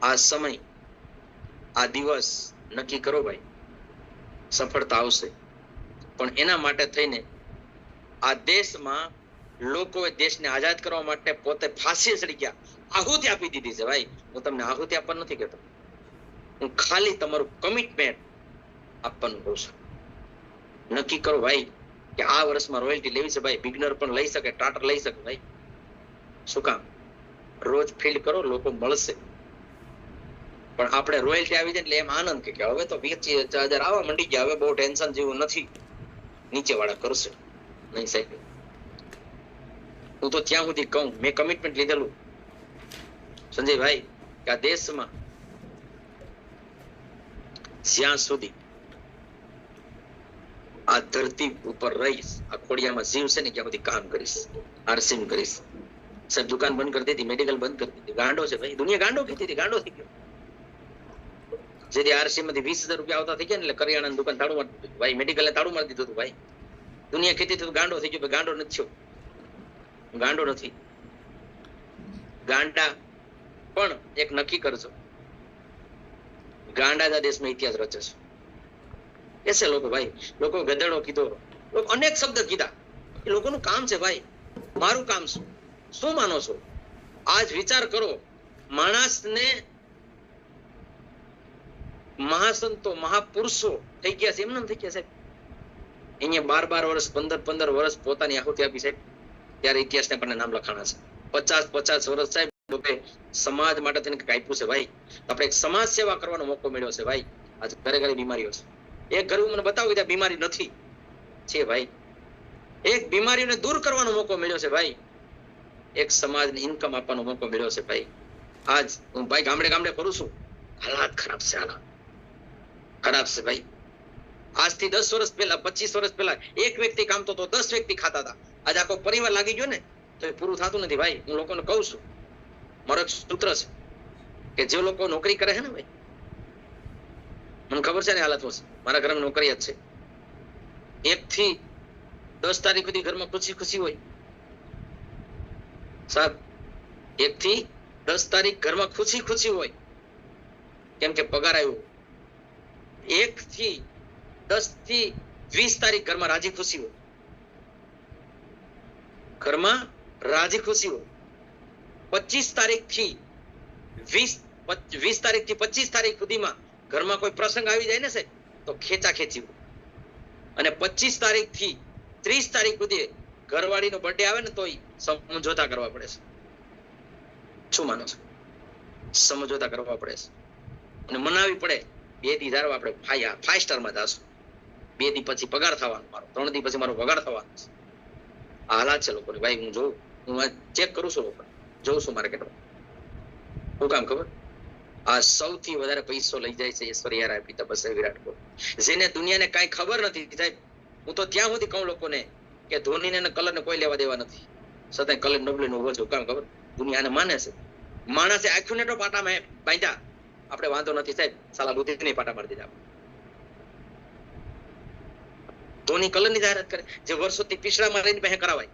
A: આ સમય, આ દિવસ નક્કી કરો ભાઈ. સફળતા આવશે. પણ એના માટે થઈને આ દેશમાં લોકોએ દેશને આઝાદ કરવા માટે પોતે ફાંસી ચડી ગયા, આહુતિ આપી દીધી છે ભાઈ. હું તમને આહુતિ આપવાનું નથી કહેતો, હું ખાલી તમારું કમિટમેન્ટ આપવાનું કહું છું. નક્કી કરો ભાઈ કે આ વર્ષમાં રોયલ્ટી લેવી છે ભાઈ. બિગનર પણ લઈ શકે, ટાટર લઈ શકે ભાઈ. શું કામ? રોજ ફીલ્ડ કરો, લોકો મળશે. પણ આપણે રોયલ્ટી આવી જાય એટલે એમ આનંદ કે હવે તો 25,000 આવવા માંડી ગયા, હવે બહુ ટેન્શન જેવું નથી. નીચે વાળા કરશે નહીં સાહેબ. હું તો ત્યાં સુધી કહું, મેં કમિટમેન્ટ લીધેલું સંજયભાઈ કે આ દેશમાં જ્યાં સુધી આ ધરતી ઉપર રહીશ, આ ખોડિયામાં જીવ છે ને ત્યાં સુધી કામ કરીશ, RCM કરીશ. સાહેબ દુકાન બંધ કરી દીધી, મેડિકલ બંધ કરી દીધી. ગાંડો છે ભાઈ, દુનિયા ગાંડો કીધી હતી, ગાંડો થઈ ગયો. જેથી RCM માંથી 20,000 રૂપિયા આવતા થઈ ગયા ને એટલે કરિયાણાની દુકાન તાળું મારી દીધું ભાઈ. મેડિકલે તાળું મારી દીધું હતું ભાઈ. દુનિયા કીધી તો ગાંડો થઈ ગયો. ગાંડો નથી થયો, ગાંડો નથી. ગાંડા પણ એક નક્કી કરજો, ગાંડા દેશમાં ઇતિહાસ રચે છે. એસે લોકો ભાઈ, લોકો ગધેડો કીધો, લોકો અનેક શબ્દ કીધા. એ લોકોનું કામ છે ભાઈ. મારું કામ શું માનો છો? આજ વિચાર કરો, માણસને મહાસંતો મહાપુરુષો થઈ ગયા છે, એમને થઈ ગયા સાહેબ. અહીંયા 12 વર્ષ 15 વર્ષ પોતાની આહુતિ આપી સાહેબ. ત્યારે ઇતિહાસને પણ નામ લખાણા છે. 50 વર્ષ સાહેબ લોકો સમાજ માટે થઈને કંઈક આપ્યું છે ભાઈ. આપણે એક સમાજ સેવા કરવાનો મોકો મળ્યો છે ભાઈ. આજે ઘરે ઘરે બીમારીઓ છે. એક ઘર મને બતાવો કે બીમારી નથી છે ભાઈ. એક બીમારીઓને દૂર કરવાનો મોકો મળ્યો છે ભાઈ. એક સમાજને ઇન્કમ આપવાનો મોકો મળ્યો છે ભાઈ. આજ હું ભાઈ ગામડે ગામડે ફરું છું, હાલાત ખરાબ છે, હાલાત ખરાબ છે ભાઈ. આજથી 10 વર્ષ પહેલા, 25 વર્ષ પહેલા એક વ્યક્તિ કામતો તો 10 વ્યક્તિ ખાતા હતા. આજે આખો પરિવાર લાગી ગયો ને તો એ પૂરું થતું નથી ભાઈ. હું લોકોને કહું છું, મારો એક સૂત્ર છે કે જે લોકો નોકરી કરે છે ને ભાઈ, મને ખબર છે ને હાલત છે, મારા ઘરમાં નોકરી જ છે. 1 થી 10 તારીખ સુધી ઘરમાં ખુશી ખુશી હોય સાહેબ. 1 થી 10 તારીખ ઘરમાં ખુશી ખુશી હોય, કેમ કે પગાર આવ્યો. 1 થી 10 થી 20 તારીખ ઘરમાં રાજી ખુશી હોય, ઘરમાં રાજી ખુશી હોય. 25 તારીખ થી 20 તારીખ થી 25 તારીખ સુધીમાં ઘરમાં કોઈ પ્રસંગ આવી જાય ને સાહેબ તો ખેંચા ખેંચી હોય. અને 25 તારીખ થી 30 તારીખ સુધી ઘરવાળીનો બર્થડે આવે ને તો સમજોતા કરવા પડે છે. શું માનો છો? સમજોતા કરવા પડે છે અને મનાવી પડે. 2 દી ધારો આપણે 5 સ્ટારમાં જાશું, 2 દી પછી પગાર થવાનો મારો, 3 દી પછી મારો પગાર થવાનો છે. આ હાલાત છે લોકોની ભાઈ. હું જોઉં, હું ચેક કરું છું, લોકો જોઉં છું માર્કેટમાં. શું કામ ખબર? આ સૌથી વધારે પૈસો લઈ જાય છે ઐશ્વર્યા રાય પિતા બસ વિરાટ કોહલી, જેને દુનિયાને કાંઈ ખબર નથી સાહેબ. હું તો ત્યાં સુધી કહું લોકોને કે ધોનીને કલર ને કોઈ લેવા દેવા નથી, છતાં કલર નબળીનો ઉભો છે. કામ ખબર? દુનિયાને માને છે. માણસે આખું તો પાટામાં બાંધ્યા, આપણે વાંધો નથી સાહેબ, સાલા બુદ્ધિ નહીં પાટા મારી દીધા. ધોની કલર ની જાહેરાત કરે, જે વર્ષોથી પીછડામાં રહીને પહે કરાવાય,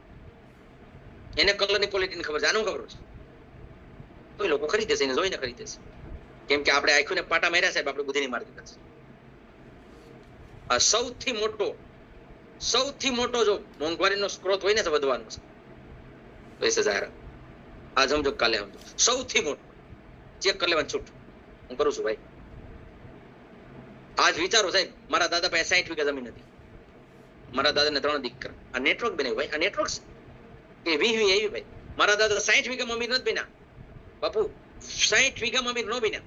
A: એને કલર ની ક્વોલિટી ની ખબર છે. આનું ખબર છે તો એ લોકો ખરીદે છે, એને જોઈને ખરીદે છે. કેમ કે આપણે આખું ને પાટા માર્યા સાહેબ, આપણે બુદ્ધિ ની મારી દીધા છે. આ સૌથી મોટો જો મોંઘવારીનો સ્ત્રોત હોય ને તો વધવાનો છે. 20,000 આ સમજો, કાલે સમજો. સૌથી મોટો ચેક કરી લેવાનું છૂટ. હું કરું છું ભાઈ. આજ વિચારો સાહેબ, મારા દાદા પાસે 60 વીઘા જમીન હતી, મારા દાદાને 3 દીકરા. આ નેટવર્ક બનાવ્યું ભાઈ, આ નેટવર્ક કે 20 વી આવી ભાઈ. મારા દાદા 60 વીઘામાં અમીર નથી બન્યા બાપુ, 60 વીઘામાં અમીર ન બન્યા.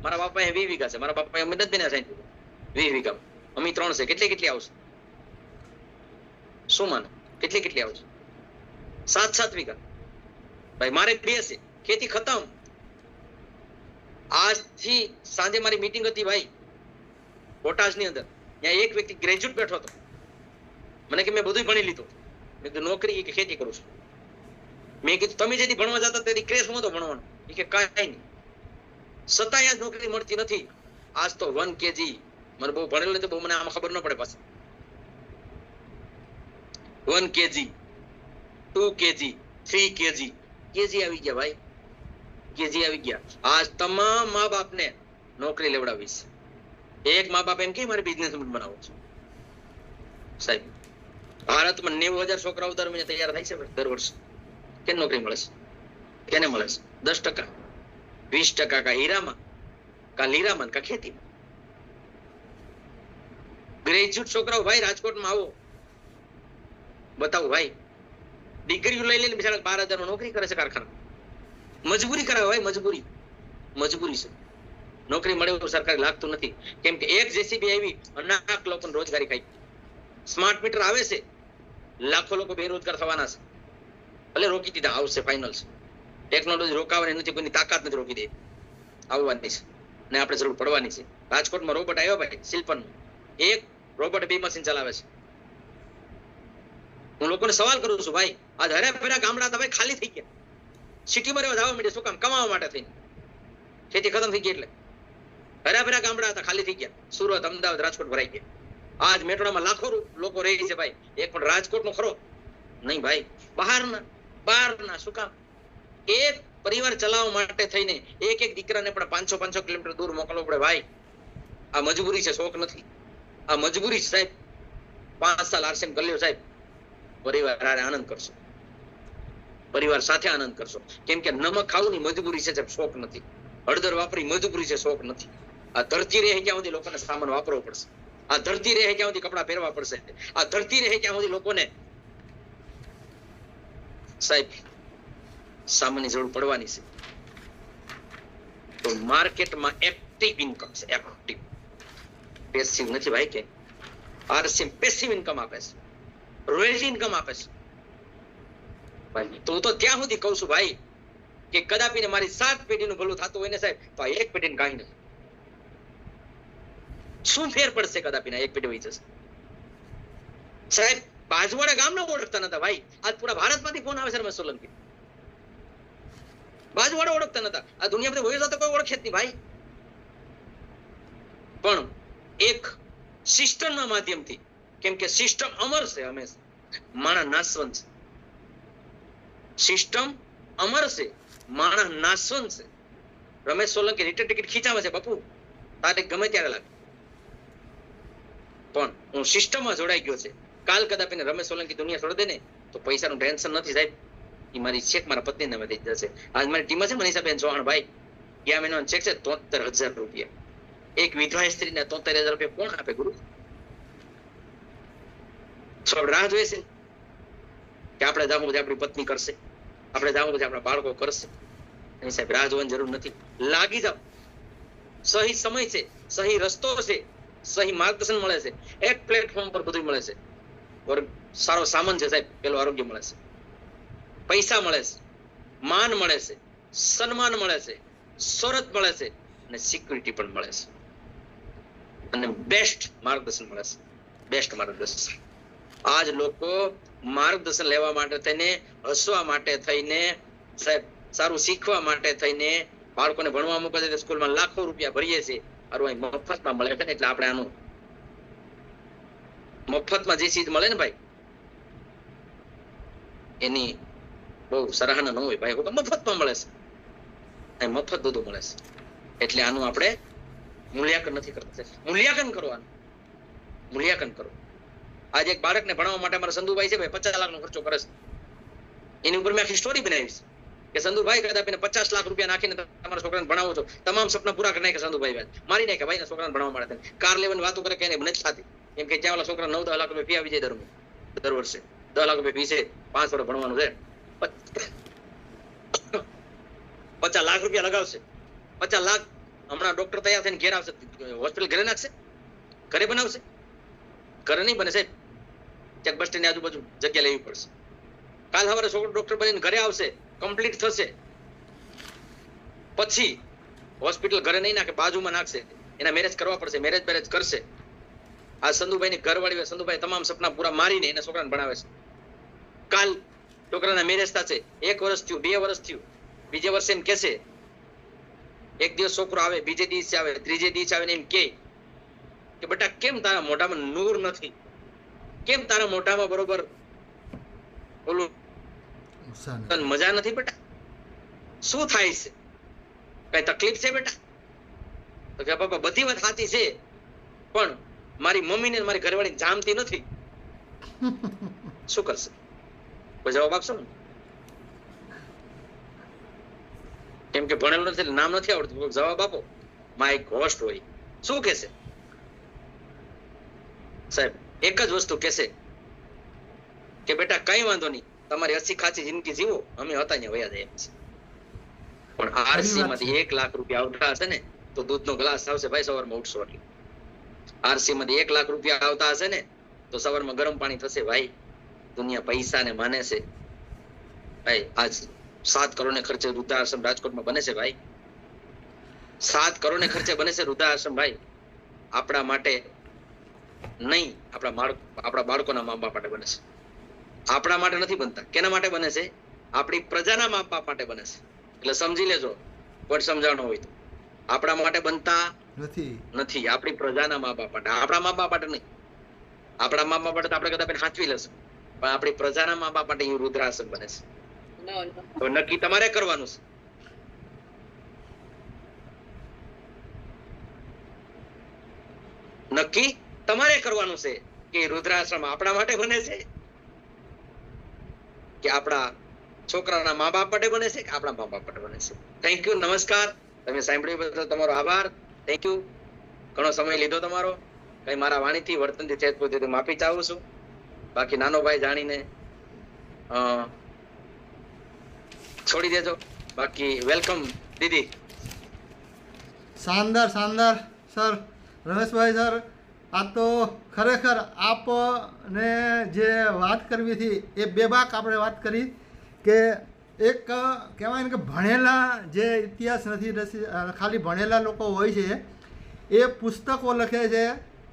A: મારા બાપા 20 વીઘા છે, મારા બાપા અમીર નથી બન્યા 60 વીઘા. 20 વીઘામાં અમી 3 છે. કેટલી આવશે? શું માનો કેટલી આવશે? 7 વીઘા ભાઈ. મારે 2 છે, ખેતી ખતમ. આજથી સાંજે મારી મીટિંગ હતી ભાઈ બોટાદની અંદર, ત્યાં એક વ્યક્તિ ગ્રેજ્યુએટ બેઠો હતો. મને કે મેં બધું ભણી લીધું, મેં કીધું નોકરી કે ખેતી કરું છું. મેં કીધું તમે જેથી ભણવા જતા તેથી ક્રેશ નતો ભણવાનો. એ કે કાંઈ નહીં, છતાંય આજ નોકરી મળતી નથી. આજ તો 1 kg, મને બહુ ભણેલું નથી, બહુ મને આમાં ખબર ન પડે પાછી. 1 kg, 2 kg, 3 kg, કેજી આવી ગયા ભાઈ, કેજી આવી ગયા. આજ તમામ મા બાપને નોકરી લેવડાવીશ. એક મા બાપ એમ કે મારે બિઝનેસ બનાવવો છે સાહેબ. ભારતમાં 90,000 છોકરાઓ દર મહિને તૈયાર થાય છે દર વર્ષે. કેને નોકરી મળે છે? કેને મળે છે? 10%, 20% કા હીરામાં, કા લીરામાં, કા ખેતીમાં. ગ્રેજ્યુએટ છોકરાઓ ભાઈ રાજકોટમાં આવો, બતાવો ભાઈ, ડિગ્રીઓ લઈ લઈને બિચારા 12,000 નોકરી કરે છે કારખાના. મજબૂરી કરાવે ભાઈ, મજબૂરી છે. નોકરી મળે એવું સરકાર લાગતું નથી, કેમ કે એક જેસીબી આવી અનેક લોકોને રોજગારી ખાઈ. સ્માર્ટ મીટર આવે છે, લાખો લોકો બેરોજગાર થવાના છે. ભલે રોકી દીધા, આવશે, ફાઇનલ છે. ટેકનોલોજી રોકાવાની નથી, કોઈની તાકાત નથી રોકી દે. આવવાની છે ને આપણે જરૂર પડવાની છે. રાજકોટમાં રોબોટ આવ્યો ભાઈ, શિલ્પનનો. એક રોબોટ 2 મશીન ચલાવે છે. હું લોકોને સવાલ કરું છું ભાઈ, આજ હર્યા ફર્યા ગામડા હતા ભાઈ ખાલી થઈ ગયા. સિટીમાં રહેવા જવા માંડ્યા. શું કામ? કમાવા માટે થઈને. ખેતી ખતમ થઈ ગઈ એટલે હર્યા ફર્યા ગામડા હતા ખાલી થઈ ગયા. સુરત, અમદાવાદ, રાજકોટ ભરાઈ ગયા. આજ મેટ્રોમાં લાખો લોકો રહે છે ભાઈ. એક પણ રાજકોટ નો ખરો નહીં ભાઈ, બહારના. શું કામ? એક પરિવાર ચલાવવા માટે થઈને એક દીકરાને પણ 500 કિલોમીટર દૂર મોકલવો પડે ભાઈ. આ મજબૂરી છે, શોખ નથી. આ મજબૂરી છે સાહેબ. 5 સાલ આરસીએમ કરી લ્યો સાહેબ, પરિવાર આનંદ કરશો, પરિવાર સાથે આનંદ કરશો. કેમ કે નમક ખાવું ની મજબૂરી છે સાહેબ, શોખ નથી. હળદર વાપરી મજબૂરી છે, શોખ નથી. આ ધરતી રહે ત્યાં સુધી લોકોને સામાન વાપરવો પડશે. આ ધરતી રહે ત્યાં સુધી કપડા પહેરવા પડશે. આ ધરતી રહે ત્યાં સુધી લોકોને સાહેબ સામાનની જરૂર પડવાની છે. તો માર્કેટમાં એક્ટિવ ઇન્કમ છે, એક્ટિવ, પેસિવ નથી ભાઈ. કે આરસીએમ પેસિવ ઇન્કમ આપે છે, રોયલ્ટી ઇન્કમ આપે છે ભાઈ. તો હું તો ત્યાં સુધી કહું છું ભાઈ કે કદાપી મારી 7 પેઢીનું ભલું થતું હોય ને સાહેબ, તો આ 1 પેઢીને કાંઈ નથી. શું ફેર પડશે? કદાપી 1 પેઢી હોય જશે સાહેબ. બાજુવાળા ગામને ઓળખતા નતા ભાઈ, આજ પૂરા ભારતમાંથી ફોન આવે છે રમેશ સોલંકી. બાજુવાળા ઓળખતા નતા, આ દુનિયા બધી હોય તો કોઈ ઓળખે જ નહીં ભાઈ. પણ એક સિસ્ટમના માધ્યમથી, કેમ કે સિસ્ટમ અમર છે હંમેશા, માણસ નાશવંત છે. સિસ્ટમ અમર છે, માણસ નાશવંત છે. રમેશ સોલંકી રિટર્ન ટિકિટ ખીચાવે છે બાપુ, તારે ગમે ત્યારે લાગે. પણ હું સિસ્ટમમાં જોડાઈ ગયો છે. કાલ કદાપી રમેશ સોલંકી દુનિયા છોડી દે ને તો પૈસાનું ટેન્શન નથી સાહેબ. એ મારી ચેક મારા પત્ની નામે થઈ જશે. આજ મારી ટીમ છે મનીષાબેન ચૌહાણ ભાઈ, ગયા મહિનાનો ચેક છે 73,000 રૂપિયા. એક વિધવા સ્ત્રીને 73,000 રૂપિયા કોણ આપે ગુરુ? રાહ જોઈ છે કે આપણે જાવું પછી આપણી પત્ની કરશે, આપણે જાવું પછી આપણા બાળકો કરશે. એની સાહેબ રાહ જોવાની જરૂર નથી. લાગી જાવ. સહી સમય છે, સહી રસ્તો છે, સહી માર્ગદર્શન મળે છે. એક પ્લેટફોર્મ પર બધું મળે છે. સારો સામાન છે સાહેબ. પેલું આરોગ્ય મળે છે, પૈસા મળે છે, માન મળે છે, સન્માન મળે છે, શોહરત મળે છે, અને સિક્યુરિટી પણ મળે છે, અને બેસ્ટ માર્ગદર્શન મળે છે. બેસ્ટ માર્ગદર્શન. આજ લોકો માર્ગદર્શન લેવા માટે થઈને, હસવા માટે થઈને, સાહેબ સારું શીખવા માટે થઈને બાળકોને ભણવા મૂકે છે. સ્કૂલમાં લાખો રૂપિયા ભરીએ છીએ, અહીં મફતમાં મળે છે ને. એટલે આપણે આનું મફતમાં જે ચીજ મળે ને ભાઈ, એની બહુ સરાહના ન હોય ભાઈ. મફતમાં મળે છે, મફત બધું મળે છે. એટલે આનું આપણે મૂલ્યાંકન નથી કરતા. મૂલ્યાંકન કરવાનું, મૂલ્યાંકન કરો. આજે એક બાળકને ભણાવવા માટે અમારા સંધુભાઈ છે ભાઈ 50 લાખનો ખર્ચો કરે છે. એની ઉપર મેં આખી સ્ટોરી બનાવી છે. કે સંધુભાઈ કદાચ 50 લાખ રૂપિયા નાખીને તમારા છોકરાને ભણાવો છો, તમામ સપના પૂરા કરી નાખે સંધુભાઈ, મારી નાખે ભાઈ છોકરાને ભણાવવા માટે. કાર લેવાની વાતો કરે કે એને નથી થતી, કેમ કે ત્યાં ઓલા છોકરા 9-10 લાખ રૂપિયા ફી આવી જાય દર વર્ષે. 10 લાખ રૂપિયા ફી છે, 5 વર્ષ ભણવાનું છે, 50 લાખ રૂપિયા લગાવશે. 50 લાખ હમણાં ડોક્ટર તૈયાર થઈને ઘેર આવશે, હોસ્પિટલ ઘરે નાખશે, ઘરે બનાવશે? ઘરે નહીં બને સાહેબ, ક્યાંક બસ સ્ટેન્ડની આજુબાજુ જગ્યા લેવી પડશે. કાલ સવારે છોકરો ડોક્ટર બનીને ઘરે આવશે, કમ્પ્લીટ થશે, પછી હોસ્પિટલ ઘરે નહીં નાખે, બાજુમાં નાખશે, એના મેરેજ કરવા પડશે, મેરેજ કરશે. આ સંધુભાઈની ઘરવાળી, સંધુભાઈ તમામ સપના પૂરા મારીને એના છોકરાને ભણાવે છે. કાલ છોકરાના મેરેજ થશે, 1 વર્ષ થયું, 2 વર્ષ થયું, બીજે વર્ષે એમ કહેશે, એક દિવસ છોકરો આવે, બીજે દિવસે આવે, ત્રીજે દિવસે આવે ને એમ કે બેટા કેમ તારા મોઢામાં નૂર નથી, કેમ તારા મોઢામાં બરોબર ઓલું મજા નથી બેટા, શું થાય છે, કઈ તકલીફ છે બેટા? તો કે પપ્પા બધી વાત સાચી છે, પણ મારી મમ્મી ને મારી ઘરવાળી જામતી નથી. શું કરશે? કોઈ જવાબ આપશો ને? કેમ કે ભણેલું નથી, નામ નથી આવડતું, જવાબ આપો. માય ઘોસ્ટ હોય શું કેશે સાહેબ? એક જ વસ્તુ કેશે કે બેટા કઈ વાંધો નહીં, તમારી હસી ખાચી જિંદગી જીવો, અમે હતા ત્યાં વયા જાય. પણ આરસી માંથી 1 લાખ રૂપિયા આવતા હશે ને તો દૂધનો ગ્લાસ આવશે ભાઈ સવારમાં ઉઠશો એટલે. આરસી માંથી 1 લાખ રૂપિયા આવતા હશે ને તો સવારમાં ગરમ પાણી થશે. ભાઈ દુનિયા પૈસા ને માને છે ભાઈ. આજ 7 કરોડ ને ખર્ચે વૃદ્ધાશ્રમ રાજકોટમાં બને છે ભાઈ, 7 કરોડ ને ખર્ચે બને છે વૃદ્ધાશ્રમ ભાઈ. આપણા માટે નહીં, આપણા બાળકોના મા બાપ માટે બને છે. આપણા માટે નથી બનતા. કેના માટે બને છે? આપણી પ્રજાના મા બાપ માટે બને છે. એટલે સમજી લેજો, કોઈ સમજાણો હોય તો. આપણા માટે બનતા નથી, આપણી પ્રજાના મા બાપ માટે. આપણા મા બાપ માટે નહીં. આપણા મા બાપ માટે તો આપણે કદાચ સાચવી લેશું, પણ આપણી પ્રજાના મા બાપ માટે વૃદ્ધાશ્રમ બને છે. તો નક્કી તમારે કરવાનું છે. નક્કી તમારે કરવાનું છે કે વૃદ્ધાશ્રમ આપણા માટે બને છે કે આપણા છોકરાના મા બાપ માટે બને છે કે આપણા મા બાપ માટે બને છે. થેન્ક યુ, નમસ્કાર. તમે સાંભળ્યું બદલ તમારો આભાર. Thank you. ઘણો સમય લીધો તમારો. કઈ મારા વાણીથી વર્તનથી ચેત પોતે માફી ચાહું છું. બાકી નાનો ભાઈ જાણીને છોડી દેજો. બાકી વેલકમ દીદી.
B: શાનદાર સર, રમેશભાઈ સર, આ તો ખરેખર આપને જે વાત કરવી હતી એ બેબાક આપણે વાત કરી કે એક કહેવાય ને કે ભણેલા જે ઇતિહાસ નથી, ખાલી ભણેલા લોકો હોય છે એ પુસ્તકો લખે છે,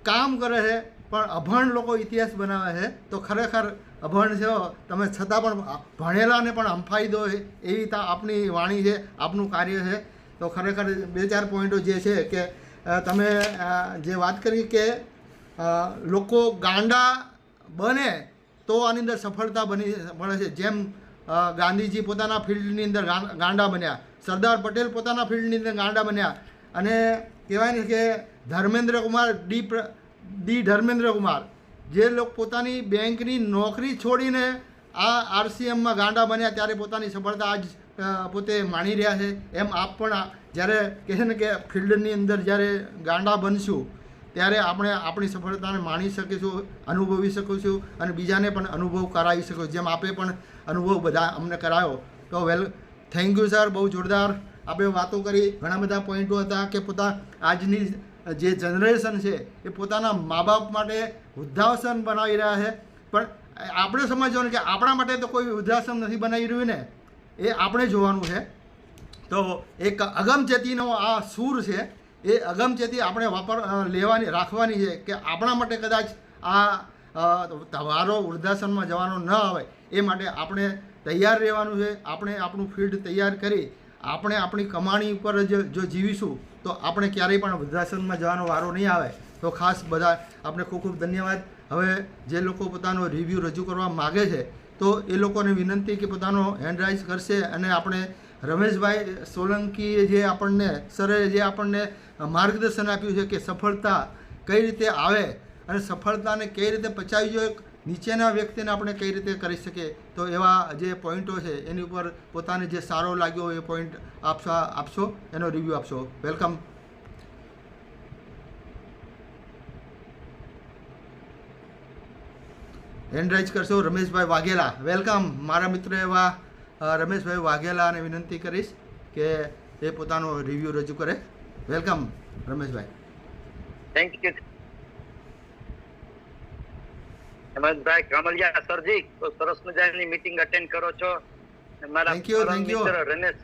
B: કામ કરે છે, પણ અભણ લોકો ઇતિહાસ બનાવે છે. તો ખરેખર અભણ છો તમે, છતાં પણ ભણેલાને પણ હંફાઈ દો એવી આપની વાણી છે, આપનું કાર્ય છે. તો ખરેખર 2-4 પોઈન્ટો જે છે કે તમે જે વાત કરી કે લોકો ગાંડા બને તો આની અંદર સફળતા મળે છે. જેમ ગાંધીજી પોતાના ફિલ્ડની અંદર ગાંડા બન્યા, સરદાર પટેલ પોતાના ફિલ્ડની અંદર ગાંડા બન્યા, અને કહેવાય ને કે ધર્મેન્દ્ર કુમાર જે લોકો પોતાની બેંકની નોકરી છોડીને આ આરસીએમમાં ગાંડા બન્યા ત્યારે પોતાની સફળતા આજ પોતે માણી રહ્યા છે. એમ આપ પણ જ્યારે કહે છે ને કે ફિલ્ડની અંદર જ્યારે ગાંડા બનશું ત્યારે આપણે આપણી સફળતાને માણી શકીશું, અનુભવી શકીશું અને બીજાને પણ અનુભવ કરાવી શકીશું, જેમ આપે પણ અનુભવ બધા અમને કરાયો. તો થેન્ક યુ સર, બહુ જોરદાર આપણે વાતો કરી. ઘણા બધા પોઈન્ટો હતા કે આજની જે જનરેશન છે એ પોતાના મા બાપ માટે વૃદ્ધાશ્રમ બનાવી રહ્યા છે, પણ આપણે સમજવાનું કે આપણા માટે તો કોઈ વૃદ્ધાશ્રમ નથી બનાવી રહ્યું ને, એ આપણે જોવાનું છે. તો એક અગમચેતીનો આ સૂર છે, એ અગમચેતી આપણે રાખવાની છે કે આપણા માટે કદાચ આ વારો વૃદ્ધાશ્રમમાં જવાનો ન આવે એ માટે આપણે તૈયાર રહેવાનું છે. આપણે આપણું ફિલ્ડ તૈયાર કરી આપણે આપણી કમાણી ઉપર જો જીવીશું તો આપણે ક્યારેય પણ વૃદ્ધાશ્રમમાં જવાનો વારો નહીં આવે. તો ખાસ બધા આપણે ખૂબ ખૂબ ધન્યવાદ. હવે જે લોકો પોતાનો રિવ્યૂ રજૂ કરવા માગે છે તો એ લોકોને વિનંતી કે પોતાનો હેન્ડ રાઇઝ કરશે, અને આપણે રમેશભાઈ સોલંકીએ જે આપણને સરે જે આપણને માર્ગદર્શન આપ્યું છે કે સફળતા કઈ રીતે આવે અને સફળતાને કઈ રીતે પચાવી જોઈએ, નીચેના વ્યક્તિને આપણે કઈ રીતે કરી શકીએ. તો એવા જે પોઈન્ટો છે એની ઉપર પોતાને જે સારો લાગ્યો એ પોઈન્ટ આપશો, એનો રિવ્યૂ આપશો. વેલકમ. હેન્ડ રાઇઝ કરશો. રમેશભાઈ વાઘેલા, વેલકમ. મારા મિત્ર એવા રમેશભાઈ વાઘેલાને વિનંતી કરીશ કે એ પોતાનો રિવ્યૂ રજૂ કરે. વેલકમ રમેશભાઈ.
C: થેન્ક યુ હેમંતભાઈ કામલિયા સરજી, તો સરસ મજાની મીટિંગ અટેન્ડ કરો છો. મારા મિત્ર રમેશ